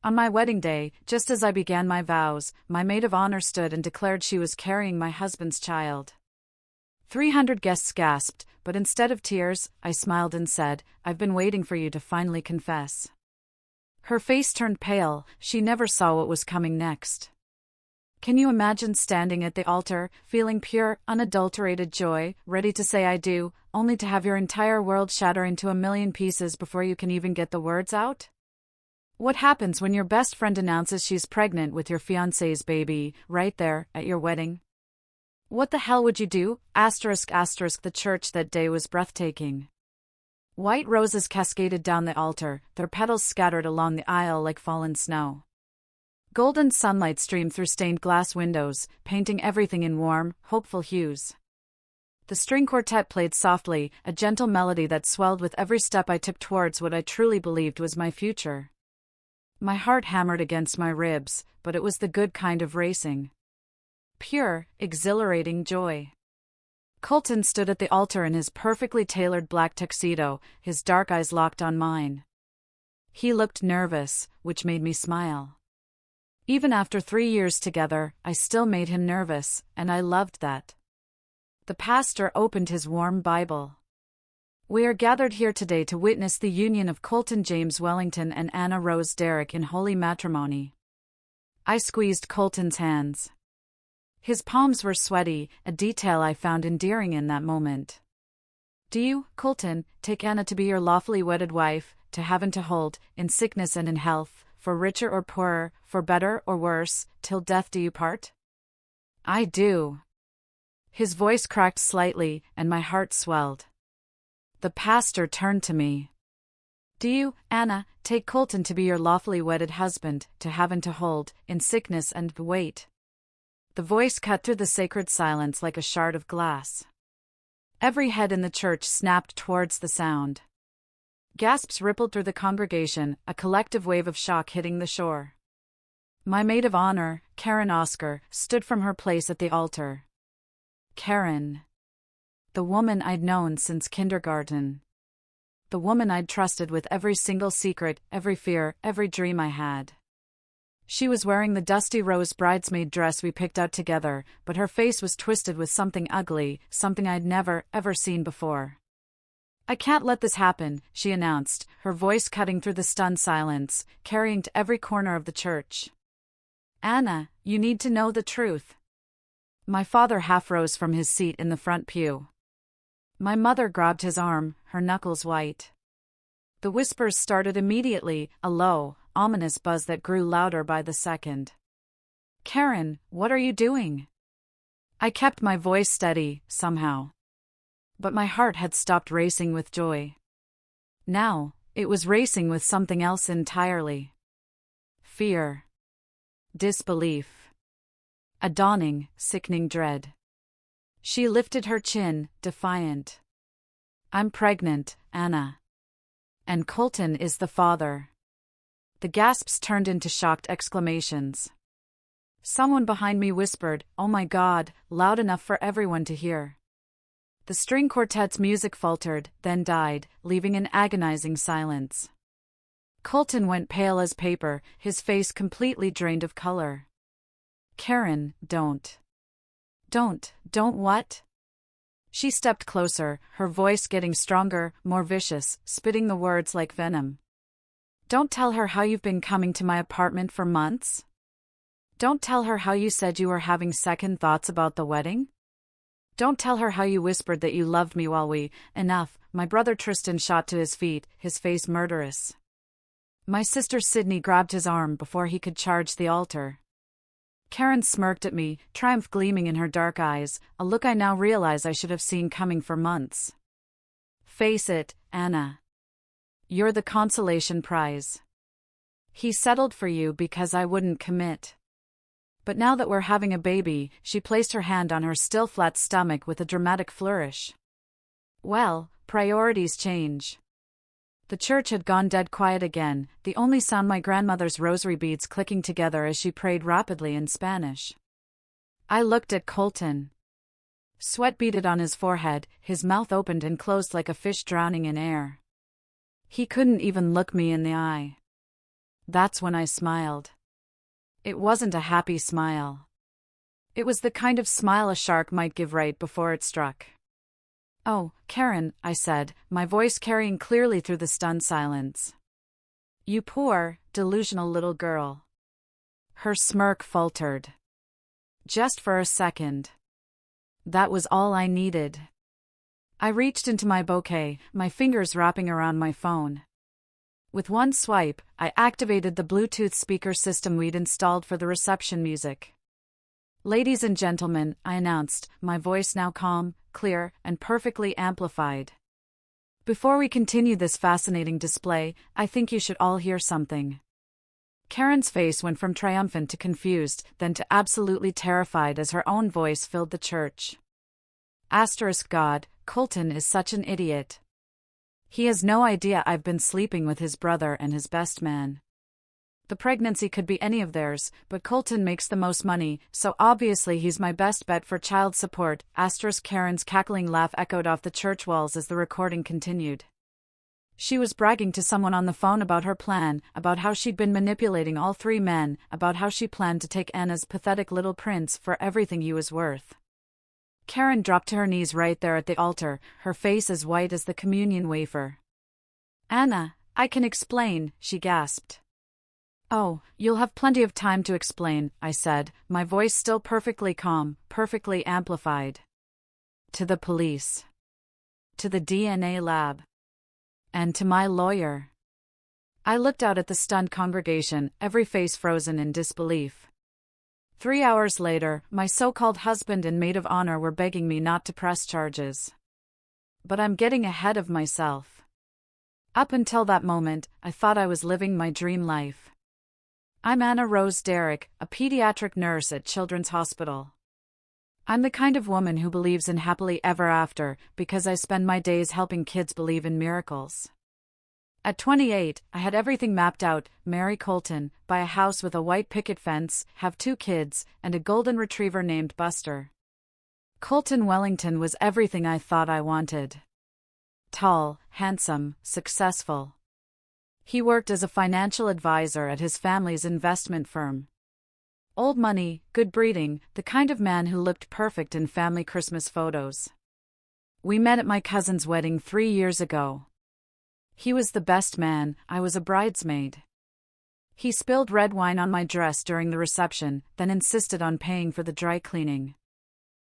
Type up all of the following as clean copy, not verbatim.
On my wedding day, just as I began my vows, my maid of honor stood and declared she was carrying my husband's child. 300 guests gasped, but instead of tears, I smiled and said, "I've been waiting for you to finally confess." Her face turned pale, she never saw what was coming next. Can you imagine standing at the altar, feeling pure, unadulterated joy, ready to say I do, only to have your entire world shatter into a million pieces before you can even get the words out? What happens when your best friend announces she's pregnant with your fiancé's baby, right there, at your wedding? What the hell would you do? The church that day was breathtaking. White roses cascaded down the altar, their petals scattered along the aisle like fallen snow. Golden sunlight streamed through stained glass windows, painting everything in warm, hopeful hues. The string quartet played softly, a gentle melody that swelled with every step I took towards what I truly believed was my future. My heart hammered against my ribs, but it was the good kind of racing. Pure, exhilarating joy. Colton stood at the altar in his perfectly tailored black tuxedo, his dark eyes locked on mine. He looked nervous, which made me smile. Even after 3 years together, I still made him nervous, and I loved that. The pastor opened his warm Bible. We are gathered here today to witness the union of Colton James Wellington and Anna Rose Derrick in holy matrimony. I squeezed Colton's hands. His palms were sweaty, a detail I found endearing in that moment. Do you, Colton, take Anna to be your lawfully wedded wife, to have and to hold, in sickness and in health, for richer or poorer, for better or worse, till death do you part? I do. His voice cracked slightly, and my heart swelled. The pastor turned to me. Do you, Anna, take Colton to be your lawfully wedded husband, to have and to hold, in sickness and wait? The voice cut through the sacred silence like a shard of glass. Every head in the church snapped towards the sound. Gasps rippled through the congregation, a collective wave of shock hitting the shore. My maid of honor, Karen Oscar, stood from her place at the altar. Karen. The woman I'd known since kindergarten. The woman I'd trusted with every single secret, every fear, every dream I had. She was wearing the dusty rose bridesmaid dress we picked out together, but her face was twisted with something ugly, something I'd never, ever seen before. I can't let this happen, she announced, her voice cutting through the stunned silence, carrying to every corner of the church. Anna, you need to know the truth. My father half rose from his seat in the front pew. My mother grabbed his arm, her knuckles white. The whispers started immediately, a low, ominous buzz that grew louder by the second. Karen, what are you doing? I kept my voice steady, somehow. But my heart had stopped racing with joy. Now, it was racing with something else entirely. Fear. Disbelief. A dawning, sickening dread. She lifted her chin, defiant. I'm pregnant, Anna. And Colton is the father. The gasps turned into shocked exclamations. Someone behind me whispered, "Oh my God," loud enough for everyone to hear. The string quartet's music faltered, then died, leaving an agonizing silence. Colton went pale as paper, his face completely drained of color. Karen, don't. Don't what? She stepped closer, her voice getting stronger, more vicious, spitting the words like venom. Don't tell her how you've been coming to my apartment for months? Don't tell her how you said you were having second thoughts about the wedding? Don't tell her how you whispered that you loved me while Enough, my brother Tristan shot to his feet, his face murderous. My sister Sydney grabbed his arm before he could charge the altar. Karen smirked at me, triumph gleaming in her dark eyes, a look I now realize I should have seen coming for months. Face it, Anna. You're the consolation prize. He settled for you because I wouldn't commit. But now that we're having a baby, she placed her hand on her still flat stomach with a dramatic flourish. Well, priorities change. The church had gone dead quiet again, the only sound my grandmother's rosary beads clicking together as she prayed rapidly in Spanish. I looked at Colton. Sweat beaded on his forehead, his mouth opened and closed like a fish drowning in air. He couldn't even look me in the eye. That's when I smiled. It wasn't a happy smile. It was the kind of smile a shark might give right before it struck. "Oh, Karen," I said, my voice carrying clearly through the stunned silence. "You poor, delusional little girl." Her smirk faltered. Just for a second. That was all I needed. I reached into my bouquet, my fingers wrapping around my phone. With one swipe, I activated the Bluetooth speaker system we'd installed for the reception music. "Ladies and gentlemen," I announced, my voice now calm, clear, and perfectly amplified. "Before we continue this fascinating display, I think you should all hear something." Karen's face went from triumphant to confused, then to absolutely terrified as her own voice filled the church. God, Colton is such an idiot. He has no idea I've been sleeping with his brother and his best man. The pregnancy could be any of theirs, but Colton makes the most money, so obviously he's my best bet for child support. Karen's cackling laugh echoed off the church walls as the recording continued. She was bragging to someone on the phone about her plan, about how she'd been manipulating all three men, about how she planned to take Anna's pathetic little prince for everything he was worth. Karen dropped to her knees right there at the altar, her face as white as the communion wafer. "Anna, I can explain," she gasped. "Oh, you'll have plenty of time to explain," I said, my voice still perfectly calm, perfectly amplified. "To the police. To the DNA lab. And to my lawyer." I looked out at the stunned congregation, every face frozen in disbelief. 3 hours later, my so-called husband and maid of honor were begging me not to press charges. But I'm getting ahead of myself. Up until that moment, I thought I was living my dream life. I'm Anna Rose Derrick, a pediatric nurse at Children's Hospital. I'm the kind of woman who believes in happily ever after because I spend my days helping kids believe in miracles. At 28, I had everything mapped out: marry Colton, buy a house with a white picket fence, have 2 kids, and a golden retriever named Buster. Colton Wellington was everything I thought I wanted. Tall, handsome, successful. He worked as a financial advisor at his family's investment firm. Old money, good breeding, the kind of man who looked perfect in family Christmas photos. We met at my cousin's wedding 3 years ago. He was the best man, I was a bridesmaid. He spilled red wine on my dress during the reception, then insisted on paying for the dry cleaning.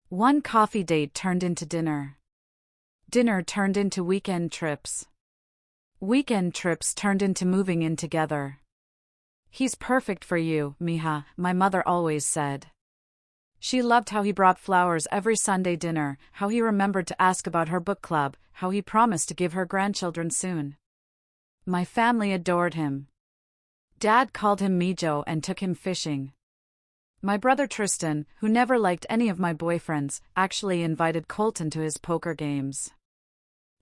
One coffee date turned into dinner. Dinner turned into weekend trips. Weekend trips turned into moving in together. "He's perfect for you, Mija," my mother always said. She loved how he brought flowers every Sunday dinner, how he remembered to ask about her book club, how he promised to give her grandchildren soon. My family adored him. Dad called him Mijo and took him fishing. My brother Tristan, who never liked any of my boyfriends, actually invited Colton to his poker games.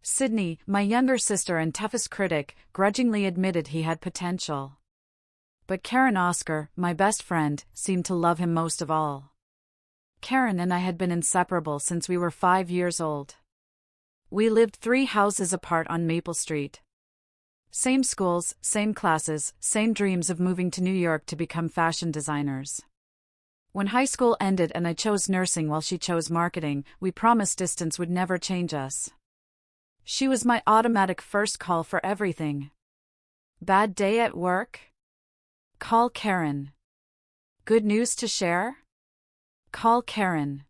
Sydney, my younger sister and toughest critic, grudgingly admitted he had potential. But Karen Oscar, my best friend, seemed to love him most of all. Karen and I had been inseparable since we were 5 years old. We lived 3 houses apart on Maple Street. Same schools, same classes, same dreams of moving to New York to become fashion designers. When high school ended and I chose nursing while she chose marketing, we promised distance would never change us. She was my automatic first call for everything. Bad day at work? Call Karen. Good news to share? Call Karen.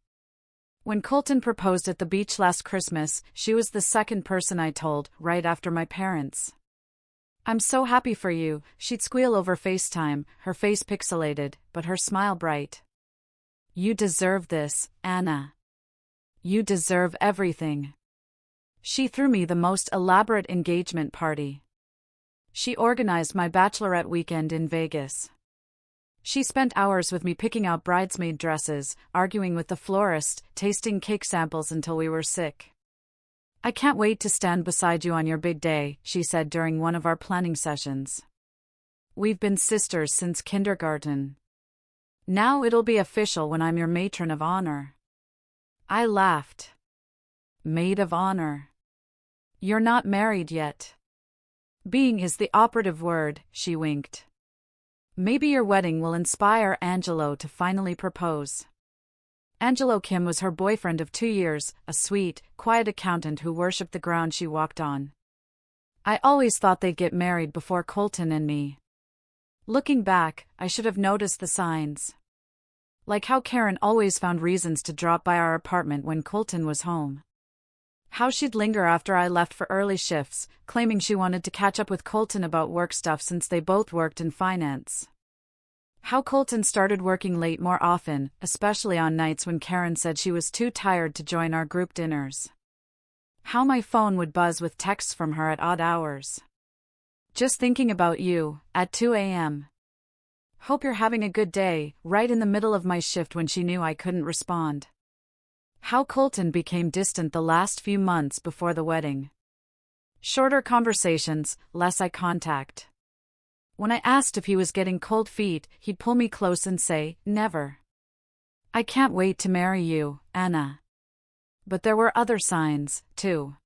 When Colton proposed at the beach last Christmas, she was the second person I told, right after my parents. "I'm so happy for you," she'd squeal over FaceTime, her face pixelated, but her smile bright. "You deserve this, Anna. You deserve everything." She threw me the most elaborate engagement party. She organized my bachelorette weekend in Vegas. She spent hours with me picking out bridesmaid dresses, arguing with the florist, tasting cake samples until we were sick. "I can't wait to stand beside you on your big day," she said during one of our planning sessions. "We've been sisters since kindergarten. Now it'll be official when I'm your matron of honor." I laughed. Maid of honor. You're not married yet. Being is the operative word, she winked. Maybe your wedding will inspire Angelo to finally propose. Angelo Kim was her boyfriend of 2 years, a sweet, quiet accountant who worshipped the ground she walked on. I always thought they'd get married before Colton and me. Looking back, I should have noticed the signs. Like how Karen always found reasons to drop by our apartment when Colton was home. How she'd linger after I left for early shifts, claiming she wanted to catch up with Colton about work stuff since they both worked in finance. How Colton started working late more often, especially on nights when Karen said she was too tired to join our group dinners. How my phone would buzz with texts from her at odd hours. Just thinking about you, at 2 a.m. Hope you're having a good day, right in the middle of my shift when she knew I couldn't respond. How Colton became distant the last few months before the wedding. Shorter conversations, less eye contact. When I asked if he was getting cold feet, he'd pull me close and say, "Never. I can't wait to marry you, Anna." But there were other signs, too.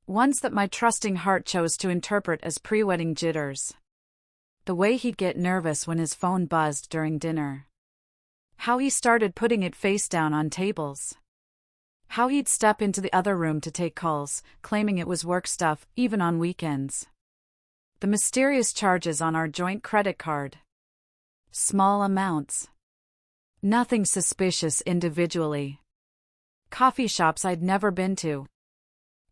Ones that my trusting heart chose to interpret as pre-wedding jitters. The way he'd get nervous when his phone buzzed during dinner. How he started putting it face down on tables. How he'd step into the other room to take calls, claiming it was work stuff, even on weekends. The mysterious charges on our joint credit card. Small amounts. Nothing suspicious individually. Coffee shops I'd never been to.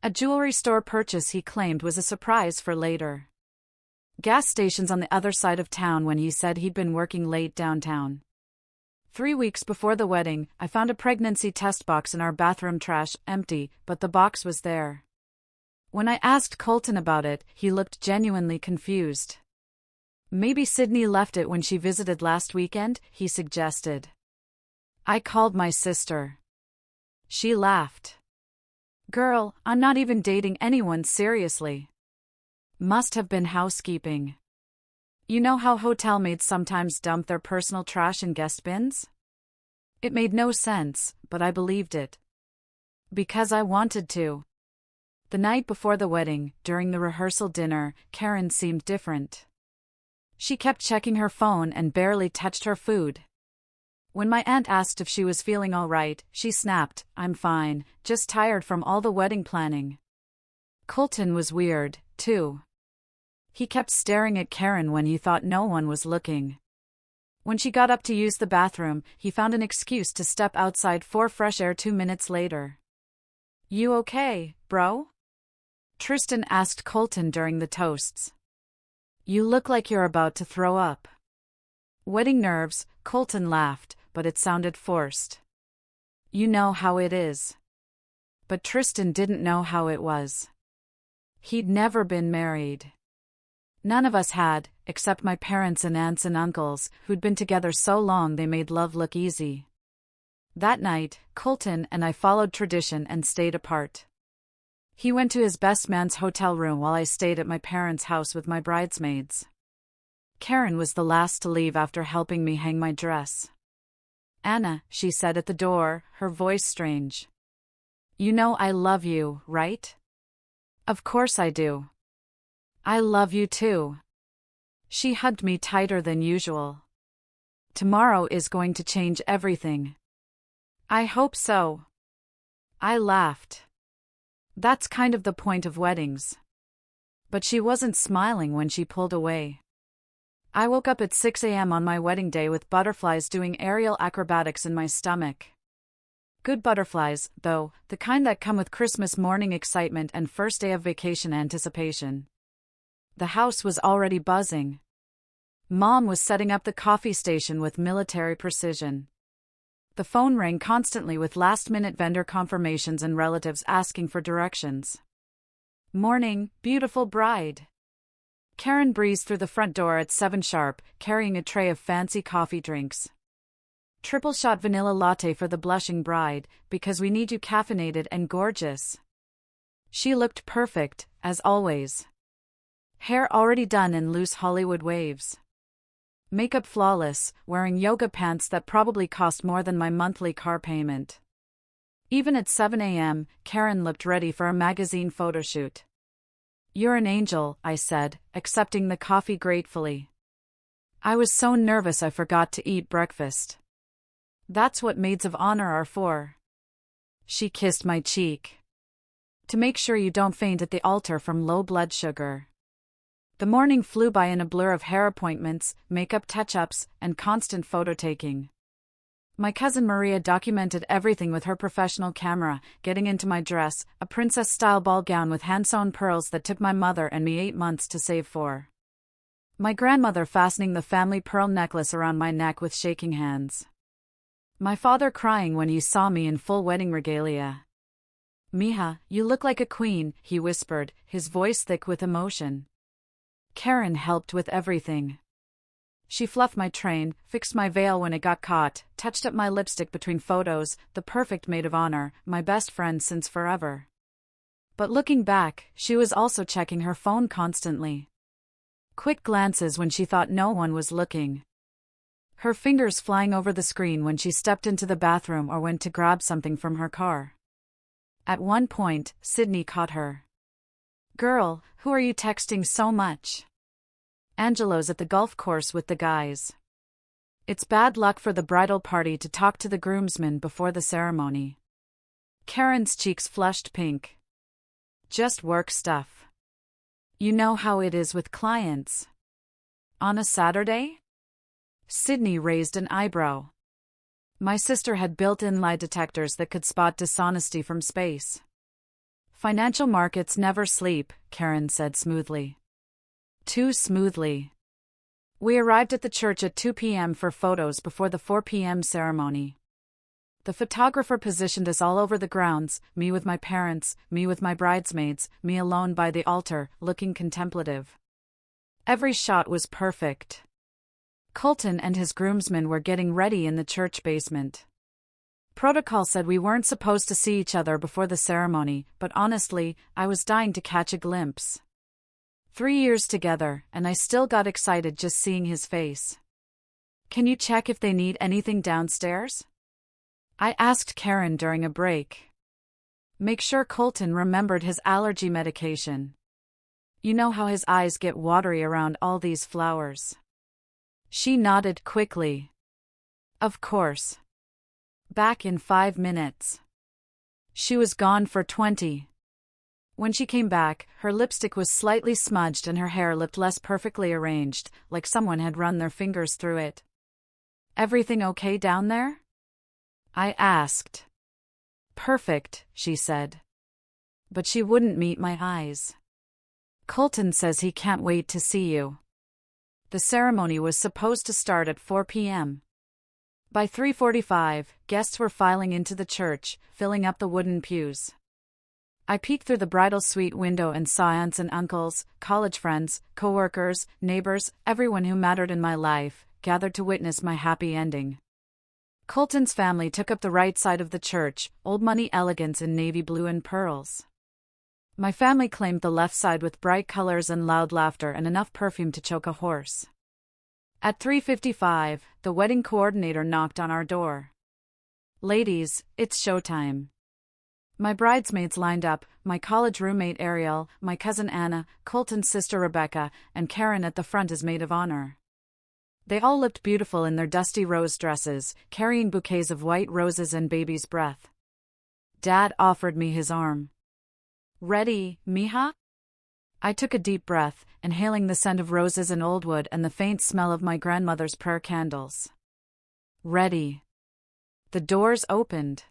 A jewelry store purchase he claimed was a surprise for later. Gas stations on the other side of town when he said he'd been working late downtown. 3 weeks before the wedding, I found a pregnancy test box in our bathroom trash, empty, but the box was there. When I asked Colton about it, he looked genuinely confused. Maybe Sydney left it when she visited last weekend, he suggested. I called my sister. She laughed. Girl, I'm not even dating anyone seriously. Must have been housekeeping. You know how hotel maids sometimes dump their personal trash in guest bins? It made no sense, but I believed it. Because I wanted to. The night before the wedding, during the rehearsal dinner, Karen seemed different. She kept checking her phone and barely touched her food. When my aunt asked if she was feeling all right, she snapped, "I'm fine, just tired from all the wedding planning." Colton was weird, too. He kept staring at Karen when he thought no one was looking. When she got up to use the bathroom, he found an excuse to step outside for fresh air 2 minutes later. "You okay, bro?" Tristan asked Colton during the toasts. "You look like you're about to throw up." Wedding nerves, Colton laughed, but it sounded forced. "You know how it is." But Tristan didn't know how it was. He'd never been married. None of us had, except my parents and aunts and uncles, who'd been together so long they made love look easy. That night, Colton and I followed tradition and stayed apart. He went to his best man's hotel room while I stayed at my parents' house with my bridesmaids. Karen was the last to leave after helping me hang my dress. "Anna," she said at the door, her voice strange. "You know I love you, right?" "Of course I do." "I love you too." She hugged me tighter than usual. "Tomorrow is going to change everything." "I hope so." I laughed. That's kind of the point of weddings. But she wasn't smiling when she pulled away. I woke up at 6 a.m. on my wedding day with butterflies doing aerial acrobatics in my stomach. Good butterflies, though, the kind that come with Christmas morning excitement and first day of vacation anticipation. The house was already buzzing. Mom was setting up the coffee station with military precision. The phone rang constantly with last-minute vendor confirmations and relatives asking for directions. "Morning, beautiful bride." Karen breezed through the front door at 7 sharp, carrying a tray of fancy coffee drinks. "Triple shot vanilla latte for the blushing bride, because we need you caffeinated and gorgeous." She looked perfect, as always. Hair already done in loose Hollywood waves. Makeup flawless, wearing yoga pants that probably cost more than my monthly car payment. Even at 7 a.m., Karen looked ready for a magazine photoshoot. "You're an angel," I said, accepting the coffee gratefully. I was so nervous I forgot to eat breakfast. That's what maids of honor are for. She kissed my cheek. To make sure you don't faint at the altar from low blood sugar. The morning flew by in a blur of hair appointments, makeup touch-ups, and constant photo-taking. My cousin Maria documented everything with her professional camera, getting into my dress, a princess-style ball gown with hand-sewn pearls that took my mother and me 8 months to save for. My grandmother fastening the family pearl necklace around my neck with shaking hands. My father crying when he saw me in full wedding regalia. "Mija, you look like a queen," he whispered, his voice thick with emotion. Karen helped with everything. She fluffed my train, fixed my veil when it got caught, touched up my lipstick between photos, the perfect maid of honor, my best friend since forever. But looking back, she was also checking her phone constantly. Quick glances when she thought no one was looking. Her fingers flying over the screen when she stepped into the bathroom or went to grab something from her car. At one point, Sydney caught her. "Girl, who are you texting so much?" "Angelo's at the golf course with the guys. It's bad luck for the bridal party to talk to the groomsmen before the ceremony." Karen's cheeks flushed pink. "Just work stuff. You know how it is with clients." "On a Saturday?" Sydney raised an eyebrow. My sister had built-in lie detectors that could spot dishonesty from space. "Financial markets never sleep," Karen said smoothly. Too smoothly. We arrived at the church at 2 p.m. for photos before the 4 p.m. ceremony. The photographer positioned us all over the grounds, me with my parents, me with my bridesmaids, me alone by the altar, looking contemplative. Every shot was perfect. Colton and his groomsmen were getting ready in the church basement. Protocol said we weren't supposed to see each other before the ceremony, but honestly, I was dying to catch a glimpse. 3 years together, and I still got excited just seeing his face. "Can you check if they need anything downstairs?" I asked Karen during a break. "Make sure Colton remembered his allergy medication. You know how his eyes get watery around all these flowers." She nodded quickly. "Of course." Back in 5 minutes. She was gone for 20. When she came back, her lipstick was slightly smudged and her hair looked less perfectly arranged, like someone had run their fingers through it. "Everything okay down there?" I asked. "Perfect," she said. But she wouldn't meet my eyes. "Colton says he can't wait to see you." The ceremony was supposed to start at 4 p.m. By 3:45, guests were filing into the church, filling up the wooden pews. I peeked through the bridal suite window and saw aunts and uncles, college friends, co-workers, neighbors, everyone who mattered in my life, gathered to witness my happy ending. Colton's family took up the right side of the church, old money elegance in navy blue and pearls. My family claimed the left side with bright colors and loud laughter and enough perfume to choke a horse. At 3:55, the wedding coordinator knocked on our door. "Ladies, it's showtime." My bridesmaids lined up, my college roommate Ariel, my cousin Anna, Colton's sister Rebecca, and Karen at the front as maid of honor. They all looked beautiful in their dusty rose dresses, carrying bouquets of white roses and baby's breath. Dad offered me his arm. "Ready, mija?" I took a deep breath, inhaling the scent of roses and old wood and the faint smell of my grandmother's prayer candles. Ready. The doors opened.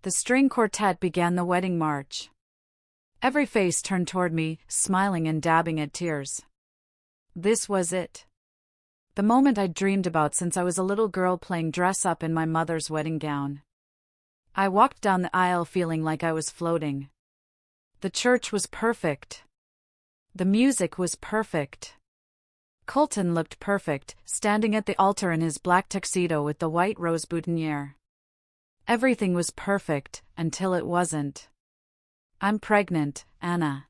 The string quartet began the wedding march. Every face turned toward me, smiling and dabbing at tears. This was it. The moment I'd dreamed about since I was a little girl playing dress-up in my mother's wedding gown. I walked down the aisle feeling like I was floating. The church was perfect. The music was perfect. Colton looked perfect, standing at the altar in his black tuxedo with the white rose boutonniere. Everything was perfect, until it wasn't. "I'm pregnant, Anna.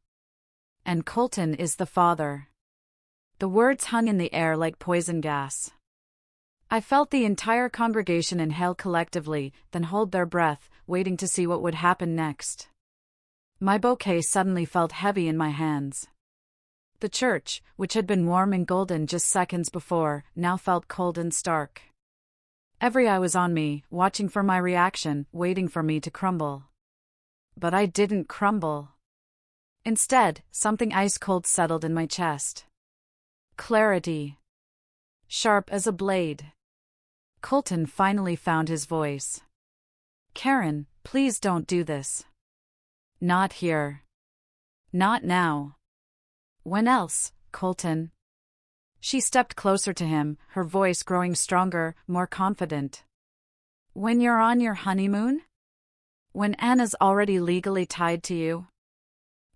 And Colton is the father." The words hung in the air like poison gas. I felt the entire congregation inhale collectively, then hold their breath, waiting to see what would happen next. My bouquet suddenly felt heavy in my hands. The church, which had been warm and golden just seconds before, now felt cold and stark. Every eye was on me, watching for my reaction, waiting for me to crumble. But I didn't crumble. Instead, something ice-cold settled in my chest. Clarity. Sharp as a blade. Colton finally found his voice. "Karen, please don't do this. Not here. Not now." "When else, Colton?" She stepped closer to him, her voice growing stronger, more confident. "When you're on your honeymoon? When Anna's already legally tied to you?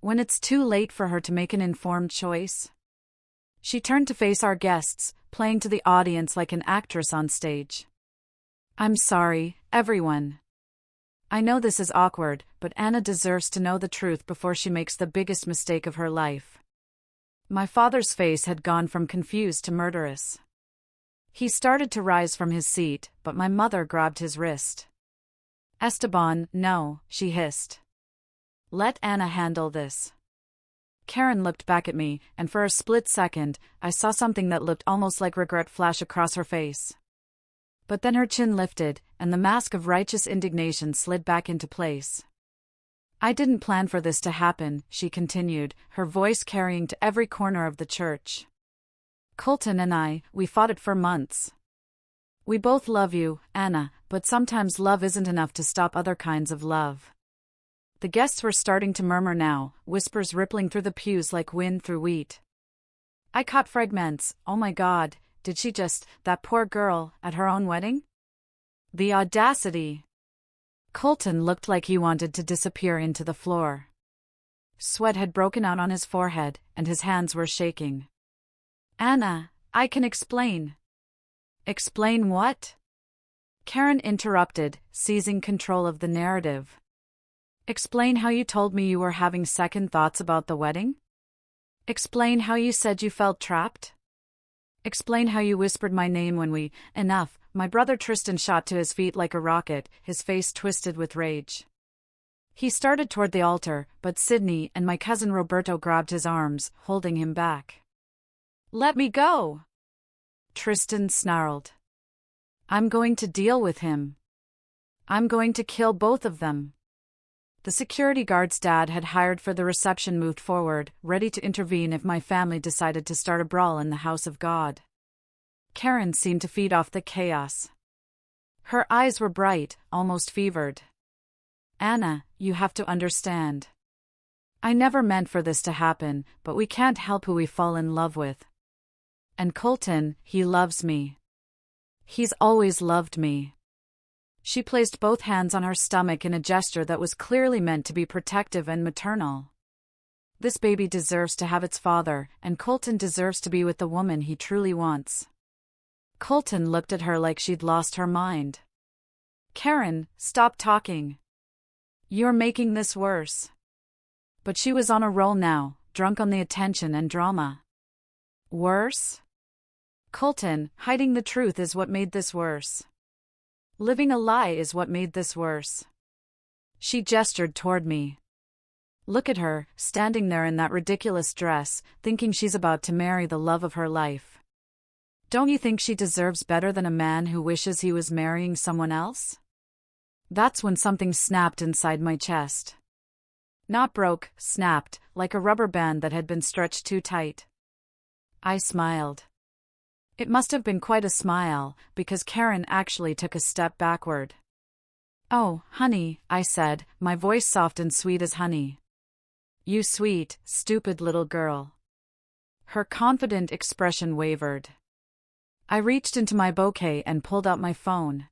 When it's too late for her to make an informed choice?" She turned to face our guests, playing to the audience like an actress on stage. "I'm sorry, everyone. I know this is awkward, but Anna deserves to know the truth before she makes the biggest mistake of her life." My father's face had gone from confused to murderous. He started to rise from his seat, but my mother grabbed his wrist. "Esteban, no," she hissed. "Let Anna handle this." Karen looked back at me, and for a split second, I saw something that looked almost like regret flash across her face. But then her chin lifted, and the mask of righteous indignation slid back into place. "I didn't plan for this to happen," she continued, her voice carrying to every corner of the church. "Colton and I, we fought it for months. We both love you, Anna, but sometimes love isn't enough to stop other kinds of love." The guests were starting to murmur now, whispers rippling through the pews like wind through wheat. I caught fragments. "Oh my God, did she just, that poor girl, at her own wedding? The audacity!" Colton looked like he wanted to disappear into the floor. Sweat had broken out on his forehead, and his hands were shaking. "Anna, I can explain." "Explain what?" Karen interrupted, seizing control of the narrative. "Explain how you told me you were having second thoughts about the wedding? Explain how you said you felt trapped? Explain how you whispered my name when we— Enough." My brother Tristan shot to his feet like a rocket, his face twisted with rage. He started toward the altar, but Sydney and my cousin Roberto grabbed his arms, holding him back. "Let me go!" Tristan snarled. "I'm going to deal with him. I'm going to kill both of them." The security guards Dad had hired for the reception moved forward, ready to intervene if my family decided to start a brawl in the house of God. Karen seemed to feed off the chaos. Her eyes were bright, almost fevered. "Anna, you have to understand. I never meant for this to happen, but we can't help who we fall in love with. And Colton, he loves me. He's always loved me." She placed both hands on her stomach in a gesture that was clearly meant to be protective and maternal. This baby deserves to have its father, and Colton deserves to be with the woman he truly wants. Colton looked at her like she'd lost her mind. "Karen, stop talking. You're making this worse." But she was on a roll now, drunk on the attention and drama. Worse? Colton, hiding the truth is what made this worse. Living a lie is what made this worse. She gestured toward me. "Look at her, standing there in that ridiculous dress, thinking she's about to marry the love of her life. Don't you think she deserves better than a man who wishes he was marrying someone else?" That's when something snapped inside my chest. Not broke, snapped, like a rubber band that had been stretched too tight. I smiled. It must have been quite a smile, because Karen actually took a step backward. "Oh, honey," I said, my voice soft and sweet as honey. "You sweet, stupid little girl." Her confident expression wavered. I reached into my bouquet and pulled out my phone.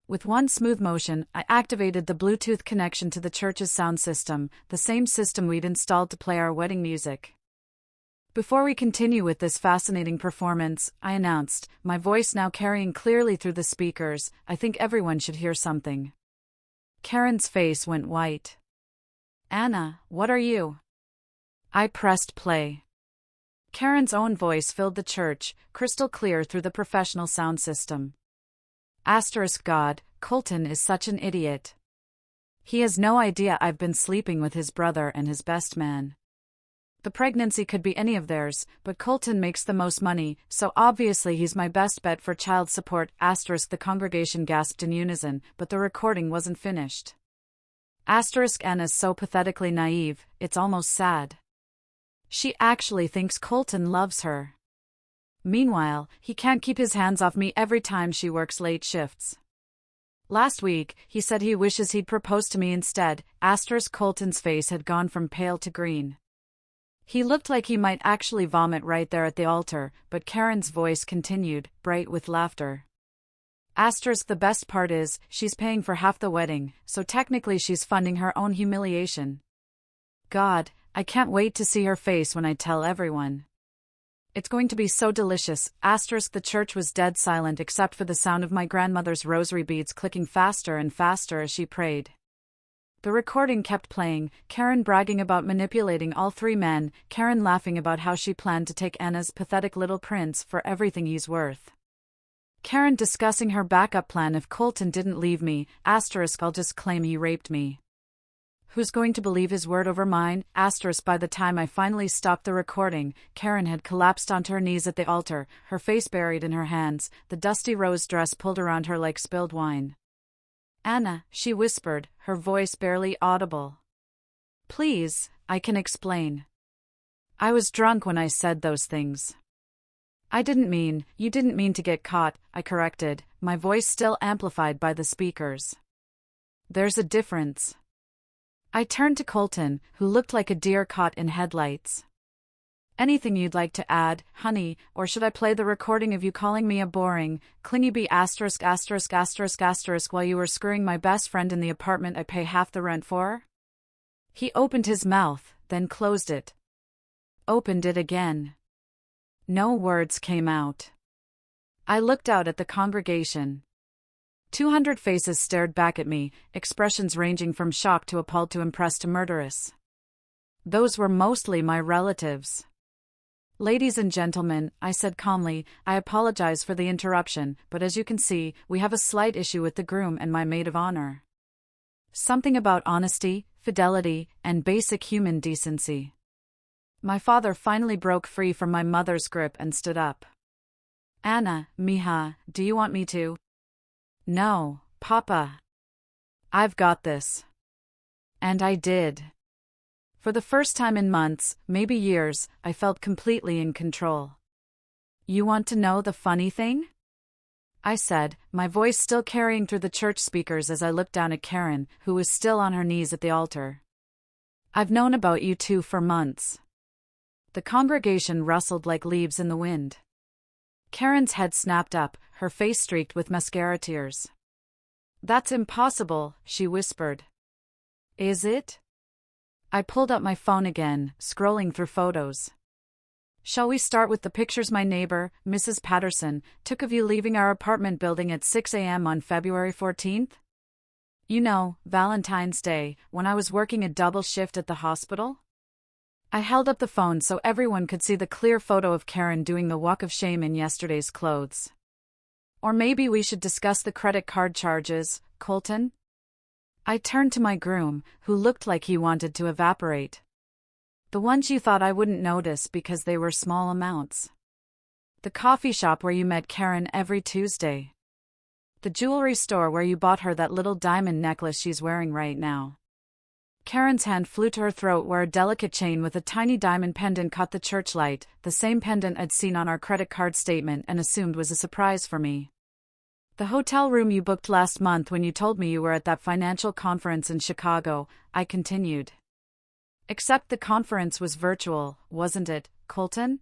With one smooth motion, I activated the Bluetooth connection to the church's sound system, the same system we'd installed to play our wedding music. "Before we continue with this fascinating performance," I announced, my voice now carrying clearly through the speakers, "I think everyone should hear something." Karen's face went white. "Anna, what are you?" I pressed play. Karen's own voice filled the church, crystal clear through the professional sound system. God, Colton is such an idiot. He has no idea I've been sleeping with his brother and his best man. The pregnancy could be any of theirs, but Colton makes the most money, so obviously he's my best bet for child support. The congregation gasped in unison, but the recording wasn't finished. Anna's so pathetically naive, it's almost sad. She actually thinks Colton loves her. Meanwhile, he can't keep his hands off me every time she works late shifts. Last week, he said he wishes he'd proposed to me instead. Colton's face had gone from pale to green. He looked like he might actually vomit right there at the altar, but Karen's voice continued, bright with laughter. The best part is, she's paying for half the wedding, so technically she's funding her own humiliation. God, I can't wait to see her face when I tell everyone. It's going to be so delicious. The church was dead silent except for the sound of my grandmother's rosary beads clicking faster and faster as she prayed. The recording kept playing, Karen bragging about manipulating all three men, Karen laughing about how she planned to take Anna's pathetic little prince for everything he's worth. Karen discussing her backup plan if Colton didn't leave me, I'll just claim he raped me. Who's going to believe his word over mine? By the time I finally stopped the recording, Karen had collapsed onto her knees at the altar, her face buried in her hands, the dusty rose dress pulled around her like spilled wine. Anna, she whispered, her voice barely audible. Please, I can explain. I was drunk when I said those things. You didn't mean to get caught, I corrected, my voice still amplified by the speakers. There's a difference. I turned to Colton, who looked like a deer caught in headlights. Anything you'd like to add, honey, or should I play the recording of you calling me a boring, clingy bee while you were screwing my best friend in the apartment I pay half the rent for? He opened his mouth, then closed it. Opened it again. No words came out. I looked out at the congregation. 200 faces stared back at me, expressions ranging from shocked to appalled to impressed to murderous. Those were mostly my relatives. Ladies and gentlemen, I said calmly, I apologize for the interruption, but as you can see, we have a slight issue with the groom and my maid of honor. Something about honesty, fidelity, and basic human decency. My father finally broke free from my mother's grip and stood up. Anna, mija, do you want me to? No, Papa. I've got this. And I did. For the first time in months, maybe years, I felt completely in control. You want to know the funny thing? I said, my voice still carrying through the church speakers as I looked down at Karen, who was still on her knees at the altar. I've known about you two for months. The congregation rustled like leaves in the wind. Karen's head snapped up, her face streaked with mascara tears. That's impossible, she whispered. Is it? I pulled up my phone again, scrolling through photos. Shall we start with the pictures my neighbor, Mrs. Patterson, took of you leaving our apartment building at 6 a.m. on February 14th? You know, Valentine's Day, when I was working a double shift at the hospital? I held up the phone so everyone could see the clear photo of Karen doing the walk of shame in yesterday's clothes. Or maybe we should discuss the credit card charges, Colton? I turned to my groom, who looked like he wanted to evaporate. The ones you thought I wouldn't notice because they were small amounts. The coffee shop where you met Karen every Tuesday. The jewelry store where you bought her that little diamond necklace she's wearing right now. Karen's hand flew to her throat where a delicate chain with a tiny diamond pendant caught the church light, the same pendant I'd seen on our credit card statement and assumed was a surprise for me. The hotel room you booked last month when you told me you were at that financial conference in Chicago, I continued. Except the conference was virtual, wasn't it, Colton?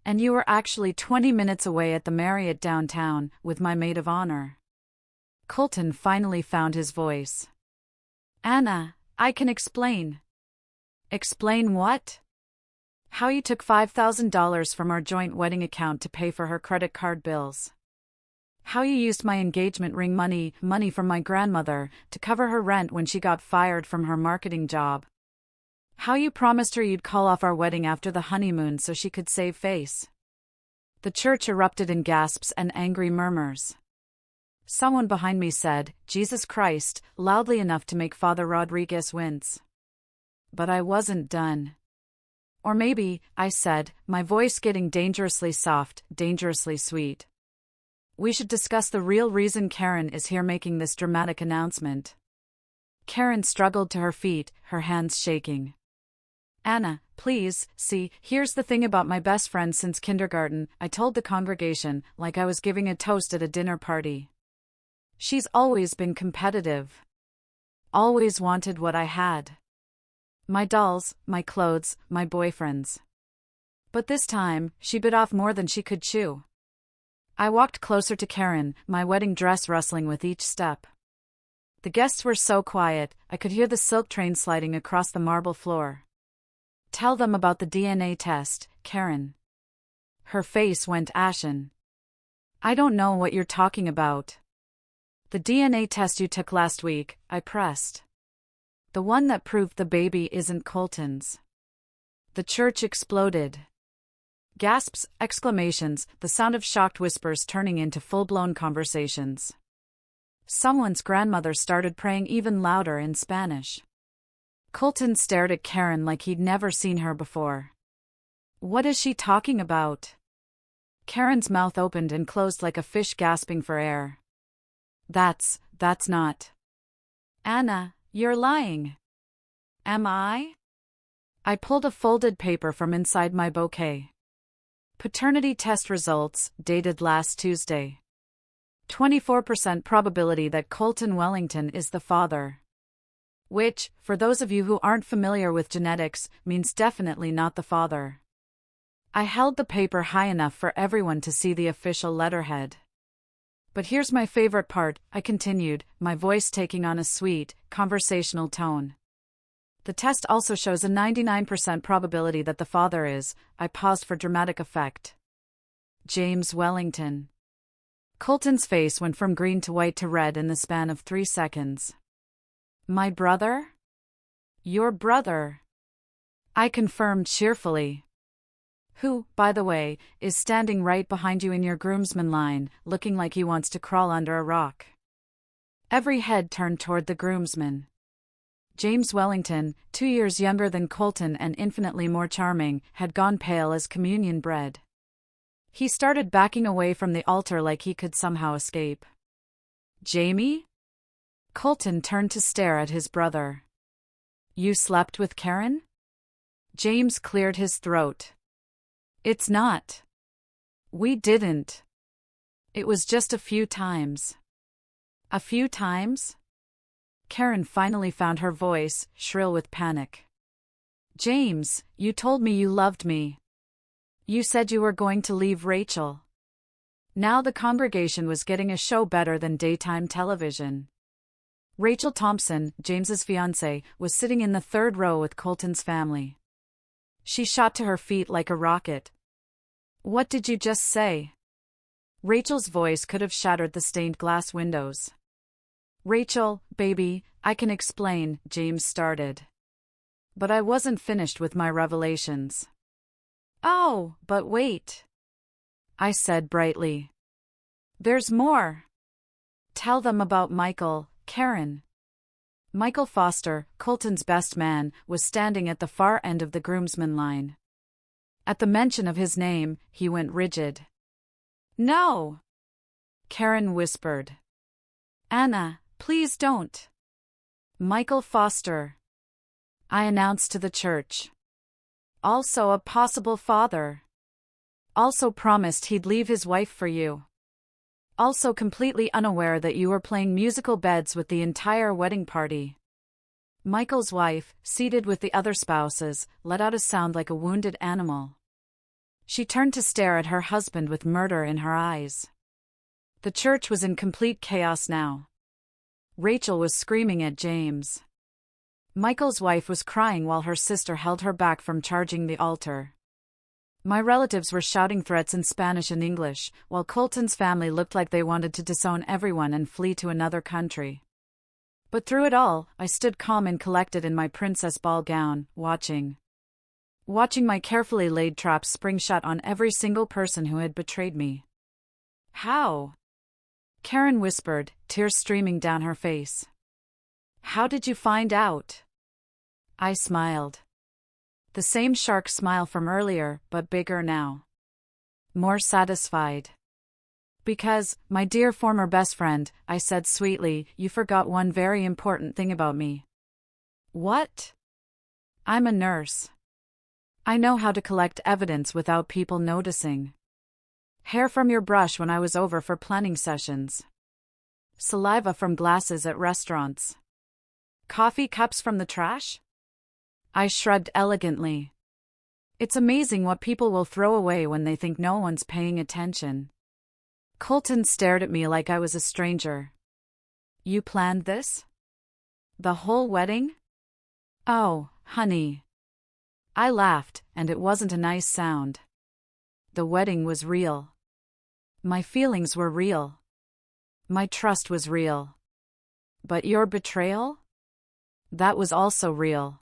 And you were actually 20 minutes away at the Marriott downtown, with my maid of honor. Colton finally found his voice. Anna, I can explain. Explain what? How you took $5,000 from our joint wedding account to pay for her credit card bills. How you used my engagement ring money from my grandmother, to cover her rent when she got fired from her marketing job. How you promised her you'd call off our wedding after the honeymoon so she could save face. The church erupted in gasps and angry murmurs. Someone behind me said, Jesus Christ, loudly enough to make Father Rodriguez wince. But I wasn't done. Or maybe, I said, my voice getting dangerously soft, dangerously sweet. We should discuss the real reason Karen is here making this dramatic announcement. Karen struggled to her feet, her hands shaking. Anna, please, see, here's the thing about my best friend since kindergarten, I told the congregation, like I was giving a toast at a dinner party. She's always been competitive. Always wanted what I had. My dolls, my clothes, my boyfriends. But this time, she bit off more than she could chew. I walked closer to Karen, my wedding dress rustling with each step. The guests were so quiet, I could hear the silk train sliding across the marble floor. Tell them about the DNA test, Karen. Her face went ashen. I don't know what you're talking about. The DNA test you took last week, I pressed. The one that proved the baby isn't Colton's. The church exploded. Gasps, exclamations, the sound of shocked whispers turning into full-blown conversations. Someone's grandmother started praying even louder in Spanish. Colton stared at Karen like he'd never seen her before. What is she talking about? Karen's mouth opened and closed like a fish gasping for air. That's not. Anna, you're lying. Am I? I pulled a folded paper from inside my bouquet. Paternity test results, dated last Tuesday. 24% probability that Colton Wellington is the father. Which, for those of you who aren't familiar with genetics, means definitely not the father. I held the paper high enough for everyone to see the official letterhead. But here's my favorite part, I continued, my voice taking on a sweet, conversational tone. The test also shows a 99% probability that the father is, I paused for dramatic effect, James Wellington. Colton's face went from green to white to red in the span of 3 seconds. My brother? Your brother. I confirmed cheerfully. Who, by the way, is standing right behind you in your groomsman line, looking like he wants to crawl under a rock. Every head turned toward the groomsman. James Wellington, 2 years younger than Colton and infinitely more charming, had gone pale as communion bread. He started backing away from the altar like he could somehow escape. Jamie? Colton turned to stare at his brother. You slept with Karen? James cleared his throat. It's not. We didn't. It was just a few times. A few times? Karen finally found her voice, shrill with panic. James, you told me you loved me. You said you were going to leave Rachel. Now the congregation was getting a show better than daytime television. Rachel Thompson, James's fiancée, was sitting in the third row with Colton's family. She shot to her feet like a rocket. What did you just say? Rachel's voice could have shattered the stained glass windows. Rachel, baby, I can explain, James started. But I wasn't finished with my revelations. Oh, but wait, I said brightly. There's more. Tell them about Michael, Karen. Michael Foster, Colton's best man, was standing at the far end of the groomsman line. At the mention of his name, he went rigid. No! Karen whispered. Anna, please don't. Michael Foster, I announced to the church. Also a possible father. Also promised he'd leave his wife for you. Also completely unaware that you were playing musical beds with the entire wedding party. Michael's wife, seated with the other spouses, let out a sound like a wounded animal. She turned to stare at her husband with murder in her eyes. The church was in complete chaos now. Rachel was screaming at James. Michael's wife was crying while her sister held her back from charging the altar. My relatives were shouting threats in Spanish and English, while Colton's family looked like they wanted to disown everyone and flee to another country. But through it all, I stood calm and collected in my princess ball gown, watching my carefully laid traps spring shut on every single person who had betrayed me. How? Karen whispered, tears streaming down her face. How did you find out? I smiled. The same shark smile from earlier, but bigger now. More satisfied. Because, my dear former best friend, I said sweetly, you forgot one very important thing about me. What? I'm a nurse. I know how to collect evidence without people noticing. Hair from your brush when I was over for planning sessions. Saliva from glasses at restaurants. Coffee cups from the trash? I shrugged elegantly. It's amazing what people will throw away when they think no one's paying attention. Colton stared at me like I was a stranger. You planned this? The whole wedding? Oh, honey. I laughed, and it wasn't a nice sound. The wedding was real. My feelings were real. My trust was real. But your betrayal? That was also real.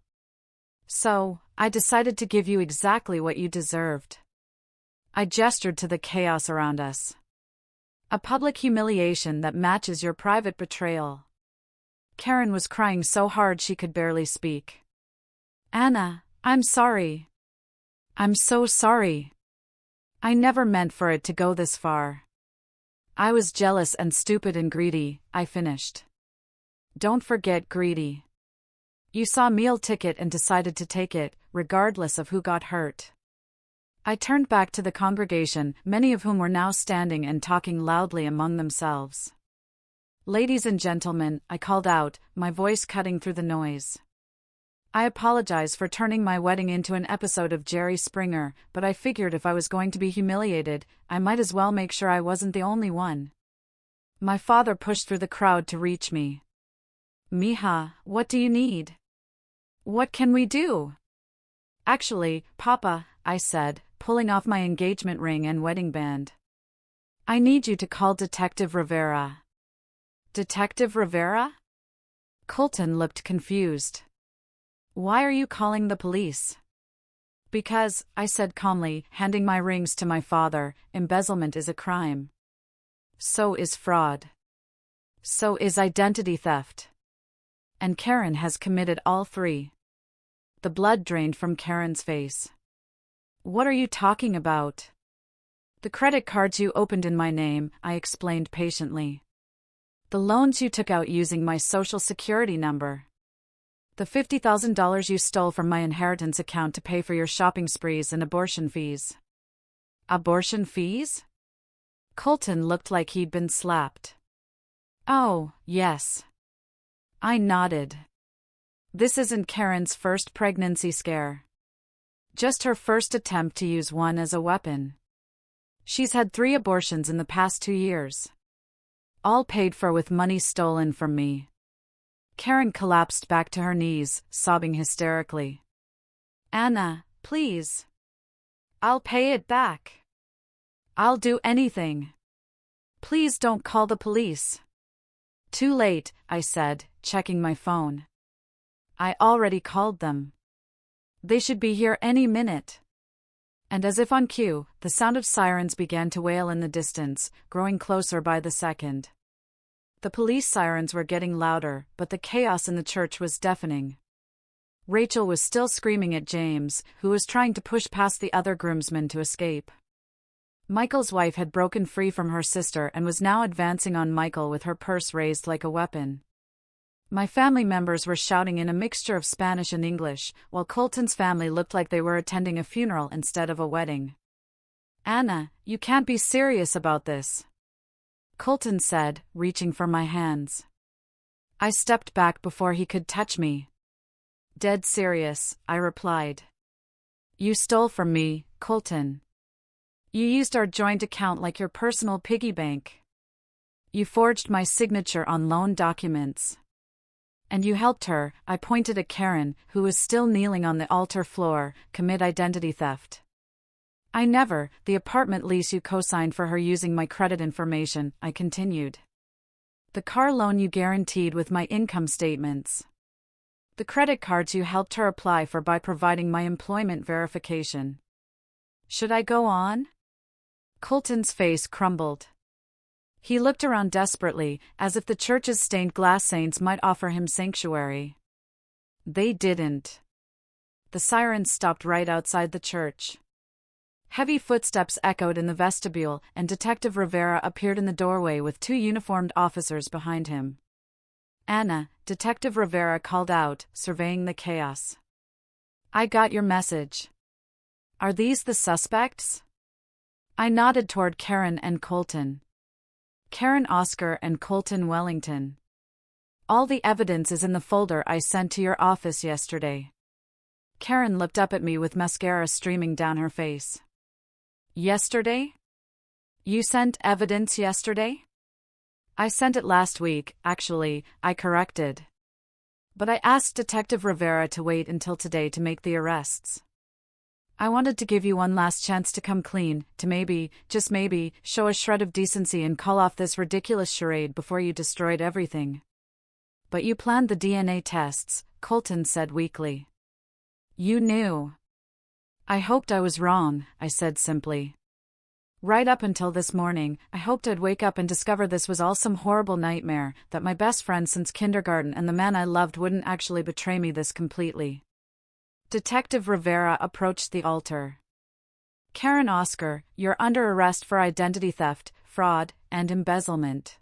So, I decided to give you exactly what you deserved. I gestured to the chaos around us. A public humiliation that matches your private betrayal. Karen was crying so hard she could barely speak. Anna, I'm sorry. I'm so sorry. I never meant for it to go this far. I was jealous and stupid and greedy, I finished. Don't forget greedy. You saw a meal ticket and decided to take it, regardless of who got hurt. I turned back to the congregation, many of whom were now standing and talking loudly among themselves. Ladies and gentlemen, I called out, my voice cutting through the noise. I apologize for turning my wedding into an episode of Jerry Springer, but I figured if I was going to be humiliated, I might as well make sure I wasn't the only one. My father pushed through the crowd to reach me. Mija, what do you need? What can we do? Actually, Papa, I said, pulling off my engagement ring and wedding band. I need you to call Detective Rivera. Detective Rivera? Colton looked confused. Why are you calling the police? Because, I said calmly, handing my rings to my father, embezzlement is a crime. So is fraud. So is identity theft. And Karen has committed all three. The blood drained from Karen's face. What are you talking about? The credit cards you opened in my name, I explained patiently. The loans you took out using my social security number. The $50,000 you stole from my inheritance account to pay for your shopping sprees and abortion fees. Abortion fees? Colton looked like he'd been slapped. Oh, yes. I nodded. This isn't Karen's first pregnancy scare. Just her first attempt to use one as a weapon. She's had 3 abortions in the past 2 years. All paid for with money stolen from me. Karen collapsed back to her knees, sobbing hysterically. Anna, please. I'll pay it back. I'll do anything. Please don't call the police. Too late, I said, checking my phone. I already called them. They should be here any minute. And as if on cue, the sound of sirens began to wail in the distance, growing closer by the second. The police sirens were getting louder, but the chaos in the church was deafening. Rachel was still screaming at James, who was trying to push past the other groomsmen to escape. Michael's wife had broken free from her sister and was now advancing on Michael with her purse raised like a weapon. My family members were shouting in a mixture of Spanish and English, while Colton's family looked like they were attending a funeral instead of a wedding. Anna, you can't be serious about this. Colton said, reaching for my hands. I stepped back before he could touch me. Dead serious, I replied. You stole from me, Colton. You used our joint account like your personal piggy bank. You forged my signature on loan documents. And you helped her, I pointed at Karen, who was still kneeling on the altar floor, commit identity theft. The apartment lease you co-signed for her using my credit information, I continued. The car loan you guaranteed with my income statements. The credit cards you helped her apply for by providing my employment verification. Should I go on? Colton's face crumbled. He looked around desperately, as if the church's stained glass saints might offer him sanctuary. They didn't. the sirens stopped right outside the church. Heavy footsteps echoed in the vestibule, and Detective Rivera appeared in the doorway with 2 uniformed officers behind him. "Anna," Detective Rivera called out, surveying the chaos. "I got your message. Are these the suspects?" I nodded toward Karen and Colton. "Karen Oscar and Colton Wellington. All the evidence is in the folder I sent to your office yesterday." Karen looked up at me with mascara streaming down her face. "Yesterday? You sent evidence yesterday?" "I sent it last week, actually," I corrected. "But I asked Detective Rivera to wait until today to make the arrests. I wanted to give you one last chance to come clean, to maybe, just maybe, show a shred of decency and call off this ridiculous charade before you destroyed everything." "But you planned the DNA tests," Colton said weakly. "You knew." "I hoped I was wrong," I said simply. "Right up until this morning, I hoped I'd wake up and discover this was all some horrible nightmare, that my best friend since kindergarten and the man I loved wouldn't actually betray me this completely." Detective Rivera approached the altar. "Karen Oscar, you're under arrest for identity theft, fraud, and embezzlement.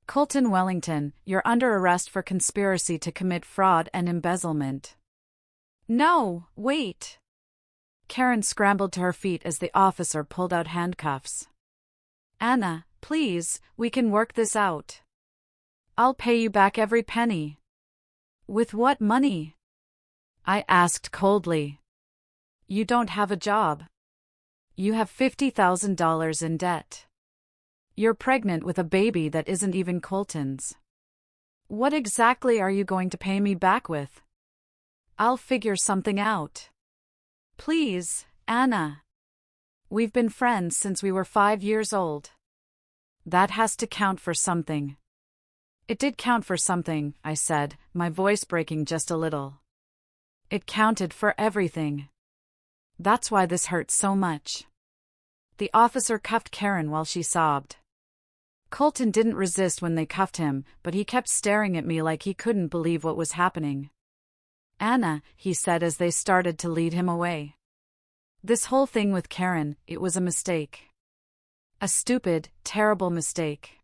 Colton Wellington, you're under arrest for conspiracy to commit fraud and embezzlement." "No, wait." Karen scrambled to her feet as the officer pulled out handcuffs. "Anna, please, we can work this out. I'll pay you back every penny." "With what money?" I asked coldly. "You don't have a job. You have $50,000 in debt. You're pregnant with a baby that isn't even Colton's. What exactly are you going to pay me back with?" "I'll figure something out. Please, Anna. We've been friends since we were 5 years old. That has to count for something." "It did count for something," I said, my voice breaking just a little. "It counted for everything. That's why this hurts so much." The officer cuffed Karen while she sobbed. Colton didn't resist when they cuffed him, but he kept staring at me like he couldn't believe what was happening. "Anna," he said as they started to lead him away. "This whole thing with Karen, it was a mistake. A stupid, terrible mistake."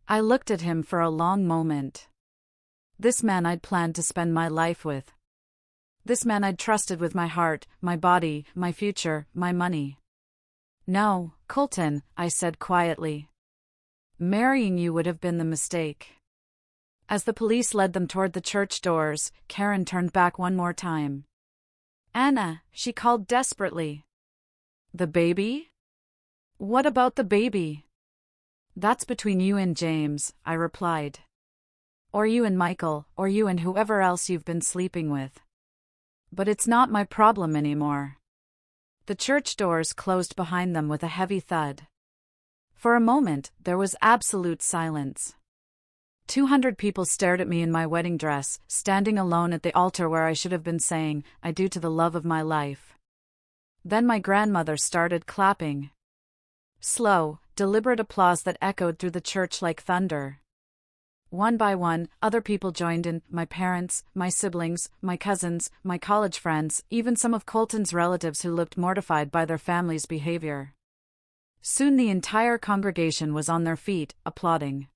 I looked at him for a long moment. This man I'd planned to spend my life with. This man I'd trusted with my heart, my body, my future, my money. "No, Colton," I said quietly. "Marrying you would have been the mistake." As the police led them toward the church doors, Karen turned back one more time. "Anna," she called desperately. "The baby? What about the baby?" "That's between you and James," I replied. "Or you and Michael, or you and whoever else you've been sleeping with. But it's not my problem anymore." The church doors closed behind them with a heavy thud. For a moment, there was absolute silence. 200 people stared at me in my wedding dress, standing alone at the altar where I should have been saying, "I do to the love of my life." Then my grandmother started clapping. Slow, deliberate applause that echoed through the church like thunder. One by one, other people joined in, my parents, my siblings, my cousins, my college friends, even some of Colton's relatives who looked mortified by their family's behavior. Soon the entire congregation was on their feet, applauding.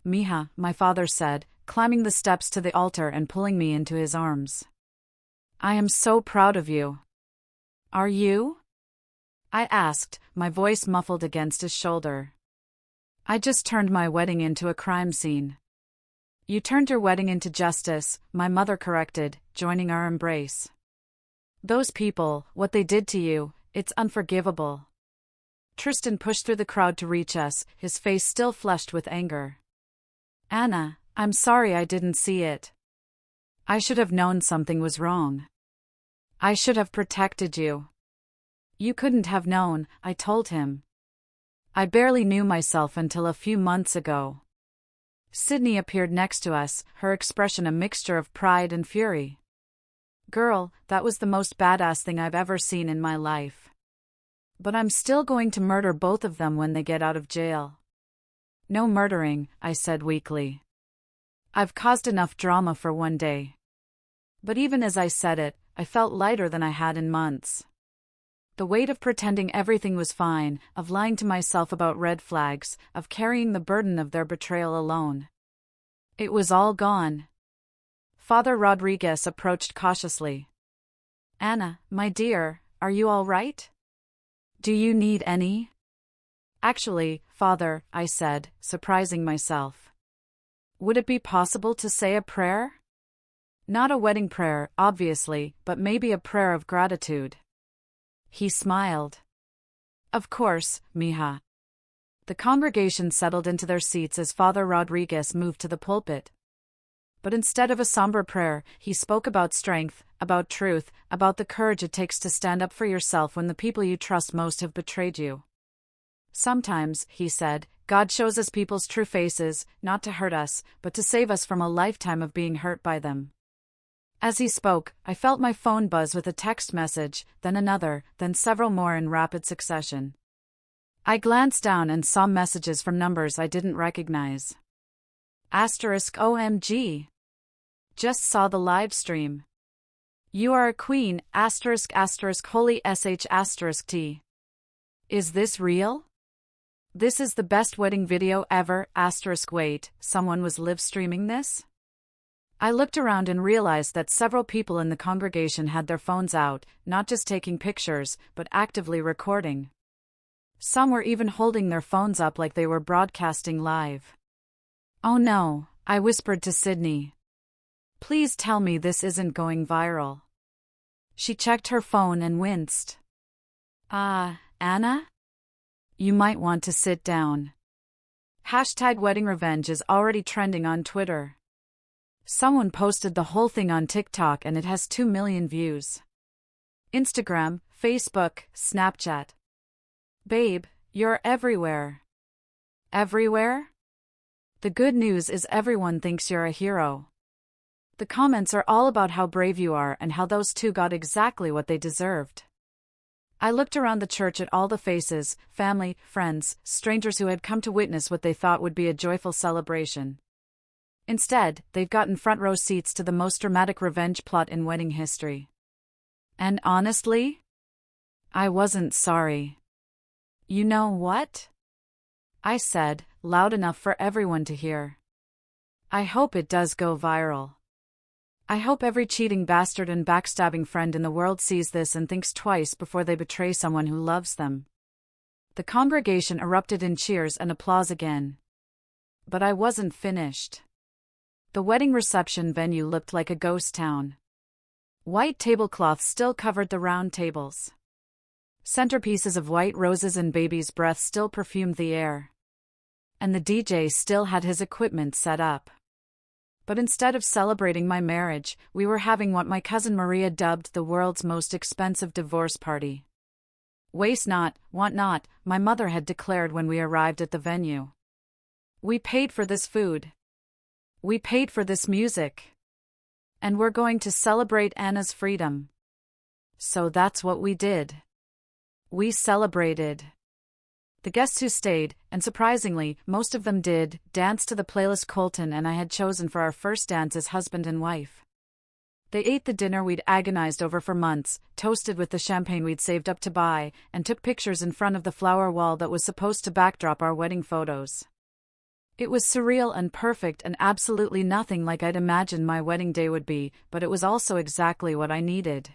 "Mija," my father said, climbing the steps to the altar and pulling me into his arms. "I am so proud of you." "Are you?" I asked, my voice muffled against his shoulder. "I just turned my wedding into a crime scene." "You turned your wedding into justice," my mother corrected, joining our embrace. "Those people, what they did to you, it's unforgivable." Tristan pushed through the crowd to reach us, his face still flushed with anger. "Anna, I'm sorry I didn't see it. I should have known something was wrong. I should have protected you." "You couldn't have known," I told him. "I barely knew myself until a few months ago." Sydney appeared next to us, her expression a mixture of pride and fury. "Girl, that was the most badass thing I've ever seen in my life. But I'm still going to murder both of them when they get out of jail." "No murdering," I said weakly. "I've caused enough drama for one day." But even as I said it, I felt lighter than I had in months. The weight of pretending everything was fine, of lying to myself about red flags, of carrying the burden of their betrayal alone. It was all gone. Father Rodriguez approached cautiously. "Anna, my dear, are you all right? Do you need any?" "Actually, Father," I said, surprising myself. "Would it be possible to say a prayer? Not a wedding prayer, obviously, but maybe a prayer of gratitude." He smiled. "Of course, mija." The congregation settled into their seats as Father Rodriguez moved to the pulpit. But instead of a somber prayer, he spoke about strength, about truth, about the courage it takes to stand up for yourself when the people you trust most have betrayed you. "Sometimes," he said, "God shows us people's true faces, not to hurt us, but to save us from a lifetime of being hurt by them." As he spoke, I felt my phone buzz with a text message, then another, then several more in rapid succession. I glanced down and saw messages from numbers I didn't recognize. *OMG. Just saw the live stream. You are a queen, **holy sh**t. Is this real? This is the best wedding video ever, *wait, someone was live streaming this? I looked around and realized that several people in the congregation had their phones out, not just taking pictures, but actively recording. Some were even holding their phones up like they were broadcasting live. "Oh no," I whispered to Sydney. "Please tell me this isn't going viral." She checked her phone and winced. Anna? You might want to sit down. #WeddingRevenge is already trending on Twitter. Someone posted the whole thing on TikTok and it has 2 million views. Instagram, Facebook, Snapchat. Babe, you're everywhere. Everywhere? The good news is everyone thinks you're a hero. The comments are all about how brave you are and how those two got exactly what they deserved. I looked around the church at all the faces, family, friends, strangers who had come to witness what they thought would be a joyful celebration. Instead, they've gotten front row seats to the most dramatic revenge plot in wedding history. And honestly, I wasn't sorry. "You know what?" I said, loud enough for everyone to hear. "I hope it does go viral. I hope every cheating bastard and backstabbing friend in the world sees this and thinks twice before they betray someone who loves them." The congregation erupted in cheers and applause again. But I wasn't finished. The wedding reception venue looked like a ghost town. White tablecloths still covered the round tables. Centerpieces of white roses and baby's breath still perfumed the air. And the DJ still had his equipment set up. But instead of celebrating my marriage, we were having what my cousin Maria dubbed the world's most expensive divorce party. "Waste not, want not," my mother had declared when we arrived at the venue. "We paid for this food. We paid for this music. And we're going to celebrate Anna's freedom." So that's what we did. We celebrated. The guests who stayed, and surprisingly, most of them did, danced to the playlist Colton and I had chosen for our first dance as husband and wife. They ate the dinner we'd agonized over for months, toasted with the champagne we'd saved up to buy, and took pictures in front of the flower wall that was supposed to backdrop our wedding photos. It was surreal and perfect and absolutely nothing like I'd imagined my wedding day would be, but it was also exactly what I needed.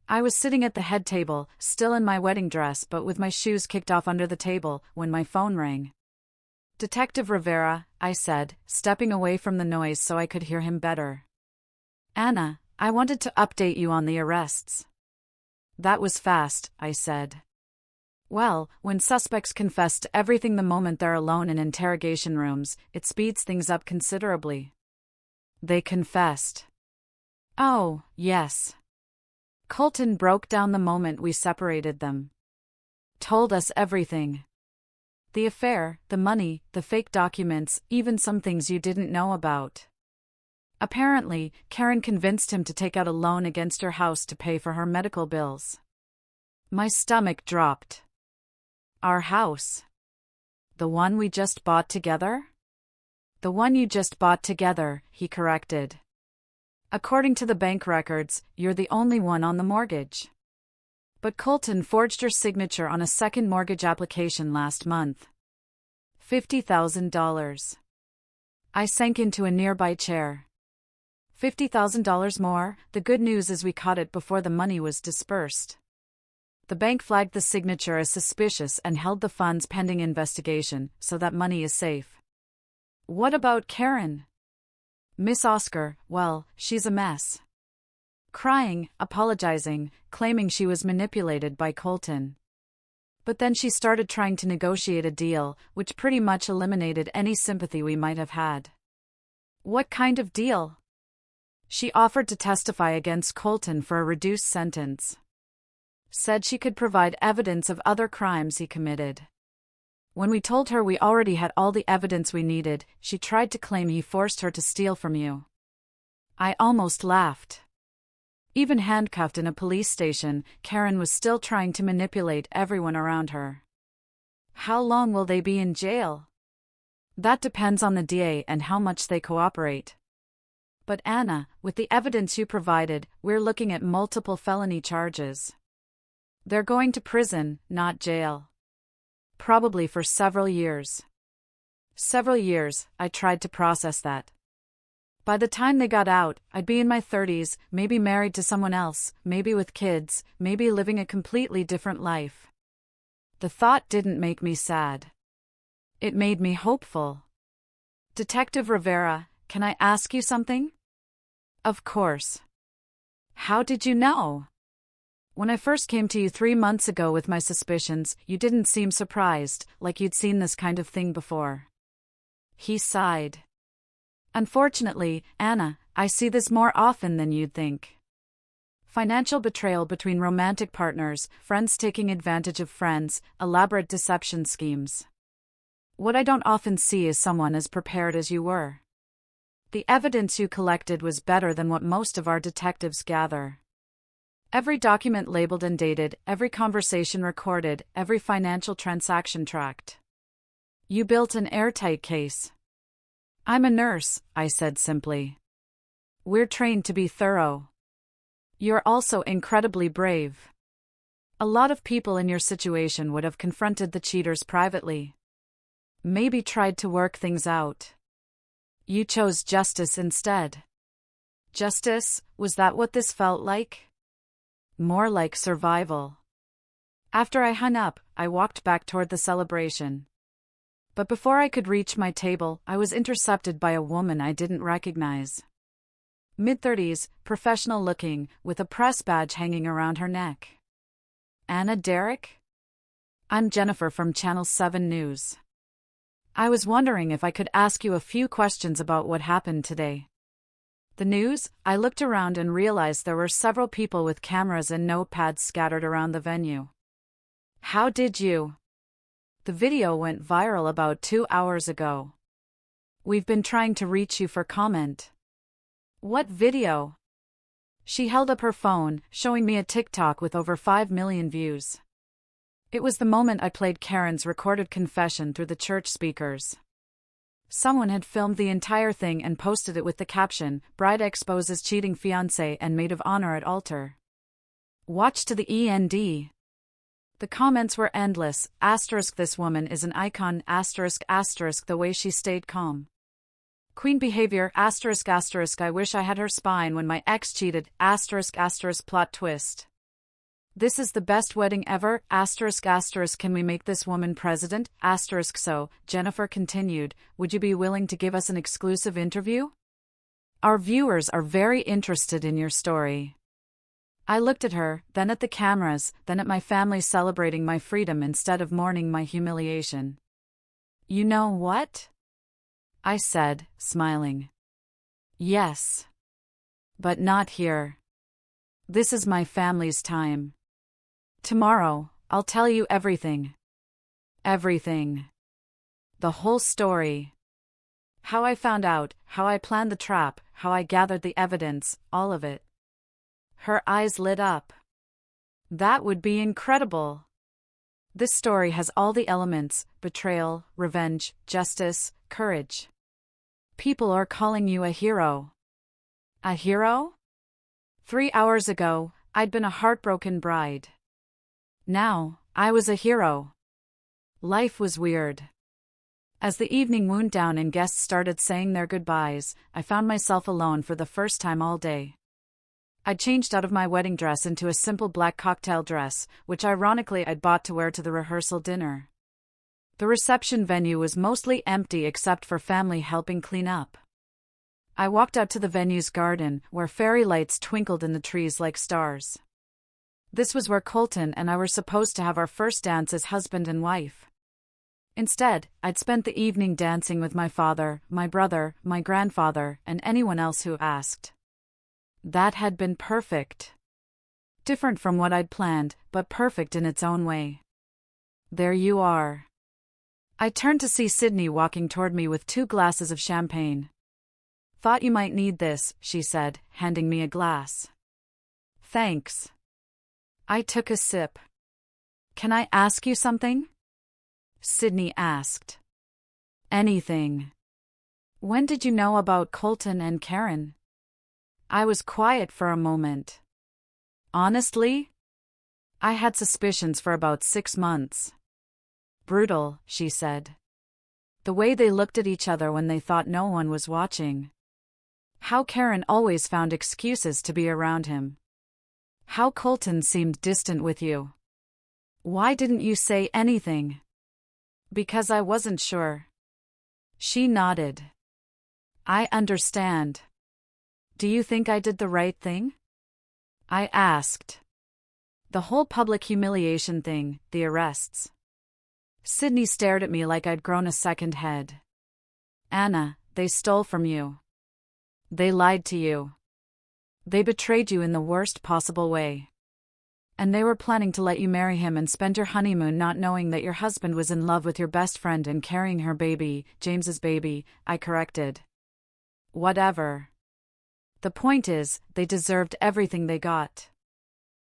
I was sitting at the head table, still in my wedding dress but with my shoes kicked off under the table, when my phone rang. "Detective Rivera," I said, stepping away from the noise so I could hear him better. "Anna, I wanted to update you on the arrests." "That was fast," I said. "Well, when suspects confess to everything the moment they're alone in interrogation rooms, it speeds things up considerably." "They confessed." "Oh, yes. Colton broke down the moment we separated them. Told us everything. The affair, the money, the fake documents, even some things you didn't know about. Apparently, Karen convinced him to take out a loan against her house to pay for her medical bills." My stomach dropped. "Our house? The one we just bought together?" "The one you just bought together," he corrected. According to the bank records, you're the only one on the mortgage. But Colton forged your signature on a second mortgage application last month. $50,000. I sank into a nearby chair. $50,000 more. The good news is we caught it before the money was dispersed. The bank flagged the signature as suspicious and held the funds pending investigation, so that money is safe. What about Karen? Miss Oscar, well, she's a mess. Crying, apologizing, claiming she was manipulated by Colton. But then she started trying to negotiate a deal, which pretty much eliminated any sympathy we might have had. What kind of deal? She offered to testify against Colton for a reduced sentence. Said she could provide evidence of other crimes he committed. When we told her we already had all the evidence we needed, she tried to claim he forced her to steal from you. I almost laughed. Even handcuffed in a police station, Karen was still trying to manipulate everyone around her. How long will they be in jail? That depends on the DA and how much they cooperate. But Anna, with the evidence you provided, we're looking at multiple felony charges. They're going to prison, not jail. Probably for several years. Several years, I tried to process that. By the time they got out, I'd be in my 30s, maybe married to someone else, maybe with kids, maybe living a completely different life. The thought didn't make me sad. It made me hopeful. Detective Rivera, can I ask you something? Of course. How did you know? When I first came to you 3 months ago with my suspicions, you didn't seem surprised, like you'd seen this kind of thing before. He sighed. Unfortunately, Anna, I see this more often than you'd think. Financial betrayal between romantic partners, friends taking advantage of friends, elaborate deception schemes. What I don't often see is someone as prepared as you were. The evidence you collected was better than what most of our detectives gather. Every document labeled and dated, every conversation recorded, every financial transaction tracked. You built an airtight case. I'm a nurse, I said simply. We're trained to be thorough. You're also incredibly brave. A lot of people in your situation would have confronted the cheaters privately. Maybe tried to work things out. You chose justice instead. Justice, was that what this felt like? More like survival. After I hung up, I walked back toward the celebration. But before I could reach my table, I was intercepted by a woman I didn't recognize. Mid-30s, professional-looking, with a press badge hanging around her neck. Anna Derrick? I'm Jennifer from Channel 7 News. I was wondering if I could ask you a few questions about what happened today. The news? I looked around and realized there were several people with cameras and notepads scattered around the venue. How did you? The video went viral about 2 hours ago. We've been trying to reach you for comment. What video? She held up her phone, showing me a TikTok with over 5 million views. It was the moment I played Karen's recorded confession through the church speakers. Someone had filmed the entire thing and posted it with the caption, "Bride exposes cheating fiancé and maid of honor at altar. Watch to the end." The comments were endless. Asterisk, this woman is an icon. Asterisk, asterisk, the way she stayed calm. Queen behavior. Asterisk, asterisk, I wish I had her spine when my ex cheated. Asterisk, asterisk, plot twist. This is the best wedding ever. Asterisk, asterisk, can we make this woman president? Asterisk. So, Jennifer continued, would you be willing to give us an exclusive interview? Our viewers are very interested in your story. I looked at her, then at the cameras, then at my family celebrating my freedom instead of mourning my humiliation. You know what? I said, smiling. Yes. But not here. This is my family's time. Tomorrow, I'll tell you everything. Everything. The whole story. How I found out, how I planned the trap, how I gathered the evidence, all of it. Her eyes lit up. That would be incredible. This story has all the elements: betrayal, revenge, justice, courage. People are calling you a hero. A hero? 3 hours ago, I'd been a heartbroken bride. Now, I was a hero. Life was weird. As the evening wound down and guests started saying their goodbyes, I found myself alone for the first time all day. I'd changed out of my wedding dress into a simple black cocktail dress, which ironically I'd bought to wear to the rehearsal dinner. The reception venue was mostly empty except for family helping clean up. I walked out to the venue's garden, where fairy lights twinkled in the trees like stars. This was where Colton and I were supposed to have our first dance as husband and wife. Instead, I'd spent the evening dancing with my father, my brother, my grandfather, and anyone else who asked. That had been perfect. Different from what I'd planned, but perfect in its own way. There you are. I turned to see Sydney walking toward me with 2 glasses of champagne. Thought you might need this, she said, handing me a glass. Thanks. I took a sip. Can I ask you something? Sydney asked. Anything. When did you know about Colton and Karen? I was quiet for a moment. Honestly? I had suspicions for about 6 months. Brutal, she said. The way they looked at each other when they thought no one was watching. How Karen always found excuses to be around him. How Colton seemed distant with you. Why didn't you say anything? Because I wasn't sure. She nodded. I understand. Do you think I did the right thing? I asked. The whole public humiliation thing, the arrests. Sydney stared at me like I'd grown a second head. Anna, they stole from you. They lied to you. They betrayed you in the worst possible way. And they were planning to let you marry him and spend your honeymoon not knowing that your husband was in love with your best friend and carrying her baby, James's baby, I corrected. Whatever. The point is, they deserved everything they got.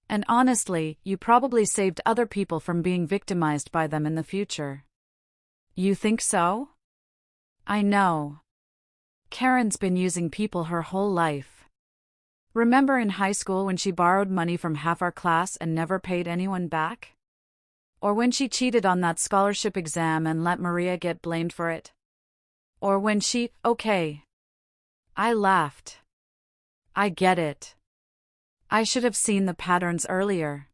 And honestly, you probably saved other people from being victimized by them in the future. You think so? I know. Karen's been using people her whole life. Remember in high school when she borrowed money from half our class and never paid anyone back? Or when she cheated on that scholarship exam and let Maria get blamed for it? Or when she, okay. I laughed. I get it. I should have seen the patterns earlier.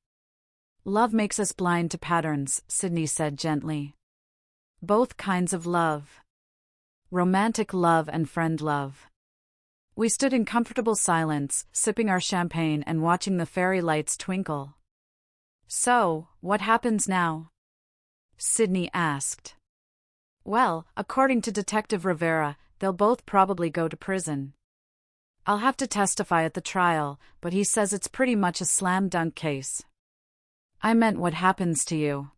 Love makes us blind to patterns, Sydney said gently. Both kinds of love. Romantic love and friend love. We stood in comfortable silence, sipping our champagne and watching the fairy lights twinkle. So, what happens now? Sydney asked. Well, according to Detective Rivera, they'll both probably go to prison. I'll have to testify at the trial, but he says it's pretty much a slam-dunk case. I meant what happens to you.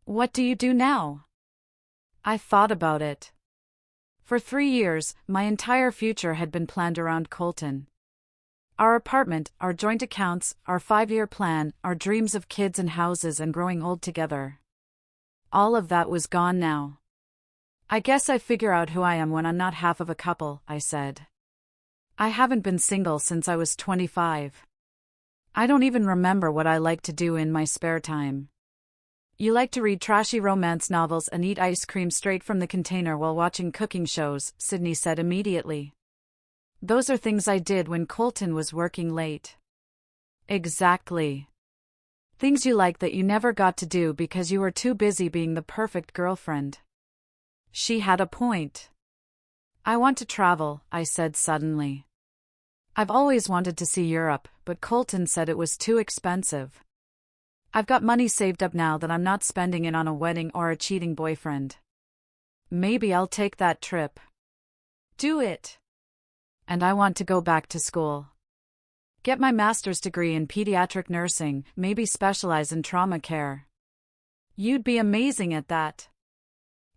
What do you do now? I thought about it. For 3 years, my entire future had been planned around Colton. Our apartment, our joint accounts, our 5-year plan, our dreams of kids and houses and growing old together. All of that was gone now. I guess I figure out who I am when I'm not half of a couple, I said. I haven't been single since I was 25. I don't even remember what I like to do in my spare time. You like to read trashy romance novels and eat ice cream straight from the container while watching cooking shows, Sydney said immediately. Those are things I did when Colton was working late. Exactly. Things you like that you never got to do because you were too busy being the perfect girlfriend. She had a point. I want to travel, I said suddenly. I've always wanted to see Europe, but Colton said it was too expensive. I've got money saved up now that I'm not spending it on a wedding or a cheating boyfriend. Maybe I'll take that trip. Do it. And I want to go back to school. Get my master's degree in pediatric nursing, maybe specialize in trauma care. You'd be amazing at that.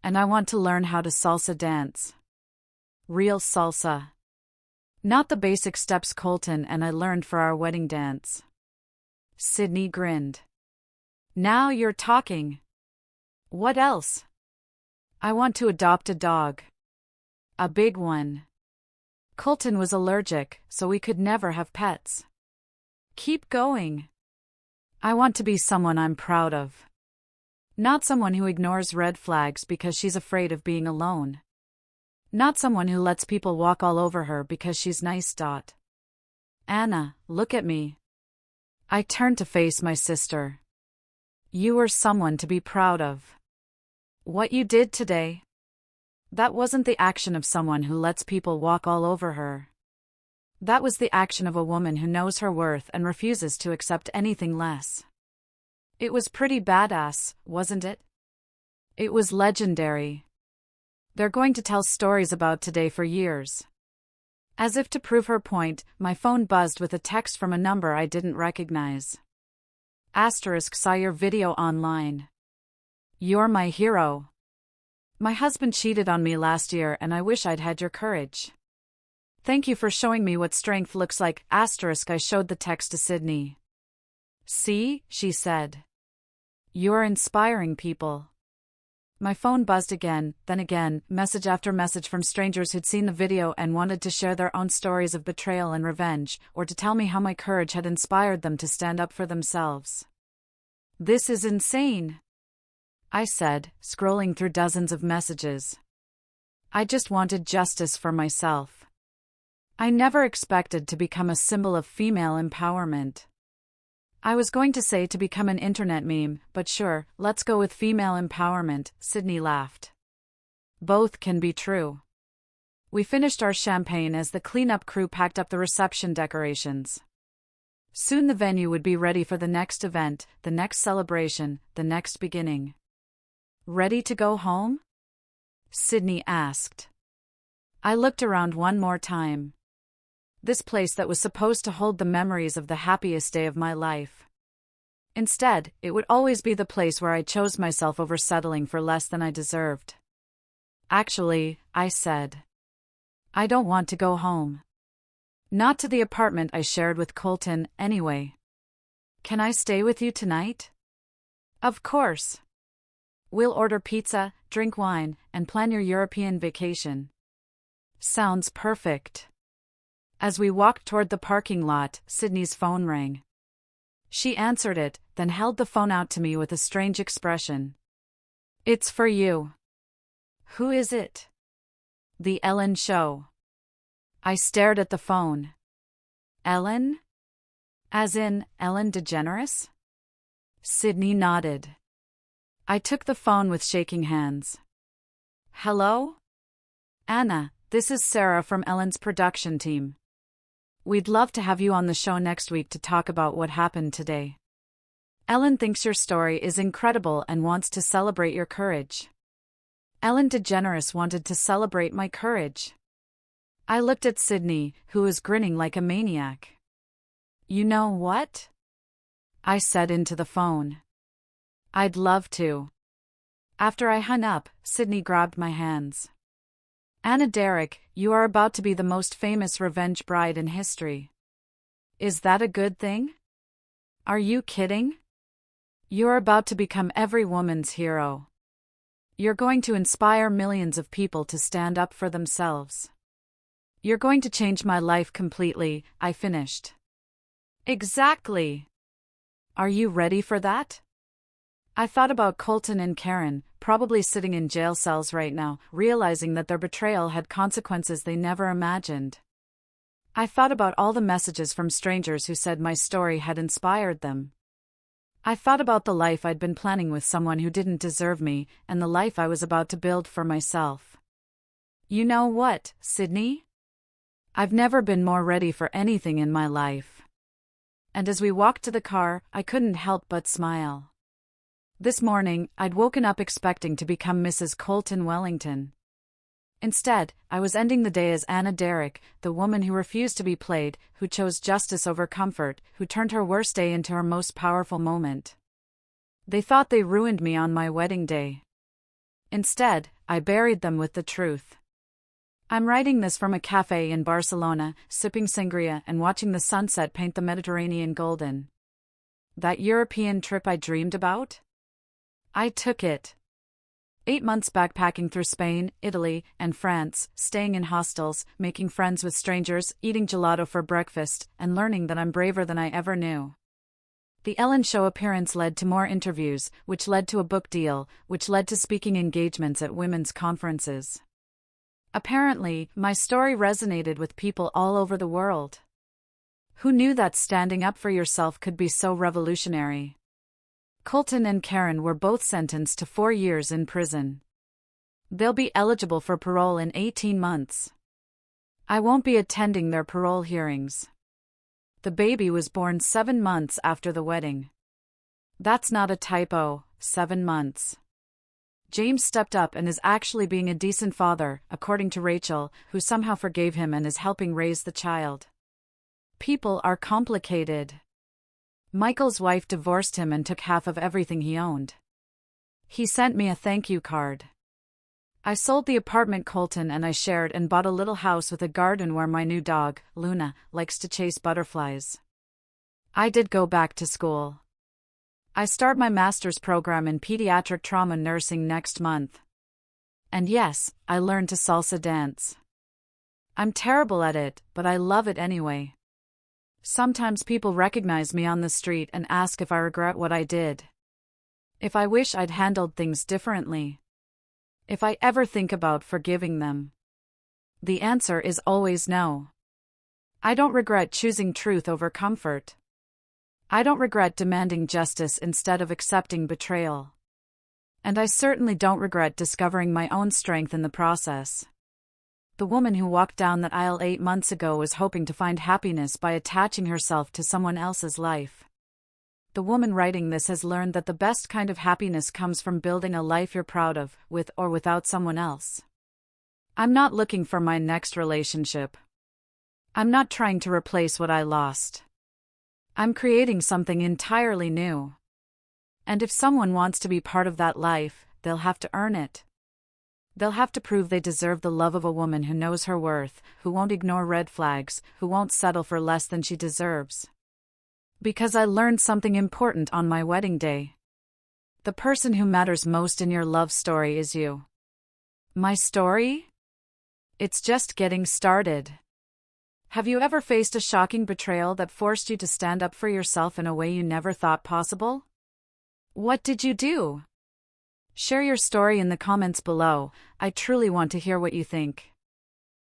And I want to learn how to salsa dance. Real salsa. Not the basic steps Colton and I learned for our wedding dance. Sydney grinned. Now you're talking. What else? I want to adopt a dog. A big one. Colton was allergic, so we could never have pets. Keep going. I want to be someone I'm proud of. Not someone who ignores red flags because she's afraid of being alone. Not someone who lets people walk all over her because she's nice. Anna, look at me. I turned to face my sister. You were someone to be proud of. What you did today. That wasn't the action of someone who lets people walk all over her. That was the action of a woman who knows her worth and refuses to accept anything less. It was pretty badass, wasn't it? It was legendary. They're going to tell stories about today for years. As if to prove her point, my phone buzzed with a text from a number I didn't recognize. Saw your video online. You're my hero. My husband cheated on me last year and I wish I'd had your courage. Thank you for showing me what strength looks like. I showed the text to Sydney. See, she said. You're inspiring people. My phone buzzed again, then again, message after message from strangers who'd seen the video and wanted to share their own stories of betrayal and revenge, or to tell me how my courage had inspired them to stand up for themselves. This is insane, I said, scrolling through dozens of messages. I just wanted justice for myself. I never expected to become a symbol of female empowerment. I was going to say to become an internet meme, but sure, let's go with female empowerment, Sydney laughed. Both can be true. We finished our champagne as the cleanup crew packed up the reception decorations. Soon the venue would be ready for the next event, the next celebration, the next beginning. Ready to go home? Sydney asked. I looked around one more time. This place that was supposed to hold the memories of the happiest day of my life. Instead, it would always be the place where I chose myself over settling for less than I deserved. Actually, I said, I don't want to go home. Not to the apartment I shared with Colton, anyway. Can I stay with you tonight? Of course. We'll order pizza, drink wine, and plan your European vacation. Sounds perfect. As we walked toward the parking lot, Sydney's phone rang. She answered it, then held the phone out to me with a strange expression. It's for you. Who is it? The Ellen Show. I stared at the phone. Ellen? As in, Ellen DeGeneres? Sydney nodded. I took the phone with shaking hands. Hello? Anna, this is Sarah from Ellen's production team. We'd love to have you on the show next week to talk about what happened today. Ellen thinks your story is incredible and wants to celebrate your courage. Ellen DeGeneres wanted to celebrate my courage. I looked at Sydney, who was grinning like a maniac. You know what? I said into the phone. I'd love to. After I hung up, Sydney grabbed my hands. Anna Derrick, you are about to be the most famous revenge bride in history. Is that a good thing? Are you kidding? You're about to become every woman's hero. You're going to inspire millions of people to stand up for themselves. You're going to change my life completely, I finished. Exactly. Are you ready for that? I thought about Colton and Karen, probably sitting in jail cells right now, realizing that their betrayal had consequences they never imagined. I thought about all the messages from strangers who said my story had inspired them. I thought about the life I'd been planning with someone who didn't deserve me, and the life I was about to build for myself. You know what, Sydney? I've never been more ready for anything in my life. And as we walked to the car, I couldn't help but smile. This morning, I'd woken up expecting to become Mrs. Colton Wellington. Instead, I was ending the day as Anna Derrick, the woman who refused to be played, who chose justice over comfort, who turned her worst day into her most powerful moment. They thought they ruined me on my wedding day. Instead, I buried them with the truth. I'm writing this from a cafe in Barcelona, sipping sangria and watching the sunset paint the Mediterranean golden. That European trip I dreamed about? I took it. 8 months backpacking through Spain, Italy, and France, staying in hostels, making friends with strangers, eating gelato for breakfast, and learning that I'm braver than I ever knew. The Ellen Show appearance led to more interviews, which led to a book deal, which led to speaking engagements at women's conferences. Apparently, my story resonated with people all over the world. Who knew that standing up for yourself could be so revolutionary? Colton and Karen were both sentenced to 4 years in prison. They'll be eligible for parole in 18 months. I won't be attending their parole hearings. The baby was born 7 months after the wedding. That's not a typo, 7 months. James stepped up and is actually being a decent father, according to Rachel, who somehow forgave him and is helping raise the child. People are complicated. Michael's wife divorced him and took half of everything he owned. He sent me a thank you card. I sold the apartment Colton and I shared and bought a little house with a garden where my new dog, Luna, likes to chase butterflies. I did go back to school. I start my master's program in pediatric trauma nursing next month. And yes, I learned to salsa dance. I'm terrible at it, but I love it anyway. Sometimes people recognize me on the street and ask if I regret what I did. If I wish I'd handled things differently. If I ever think about forgiving them. The answer is always no. I don't regret choosing truth over comfort. I don't regret demanding justice instead of accepting betrayal. And I certainly don't regret discovering my own strength in the process. The woman who walked down that aisle 8 months ago was hoping to find happiness by attaching herself to someone else's life. The woman writing this has learned that the best kind of happiness comes from building a life you're proud of, with or without someone else. I'm not looking for my next relationship. I'm not trying to replace what I lost. I'm creating something entirely new. And if someone wants to be part of that life, they'll have to earn it. They'll have to prove they deserve the love of a woman who knows her worth, who won't ignore red flags, who won't settle for less than she deserves. Because I learned something important on my wedding day. The person who matters most in your love story is you. My story? It's just getting started. Have you ever faced a shocking betrayal that forced you to stand up for yourself in a way you never thought possible? What did you do? Share your story in the comments below. I truly want to hear what you think.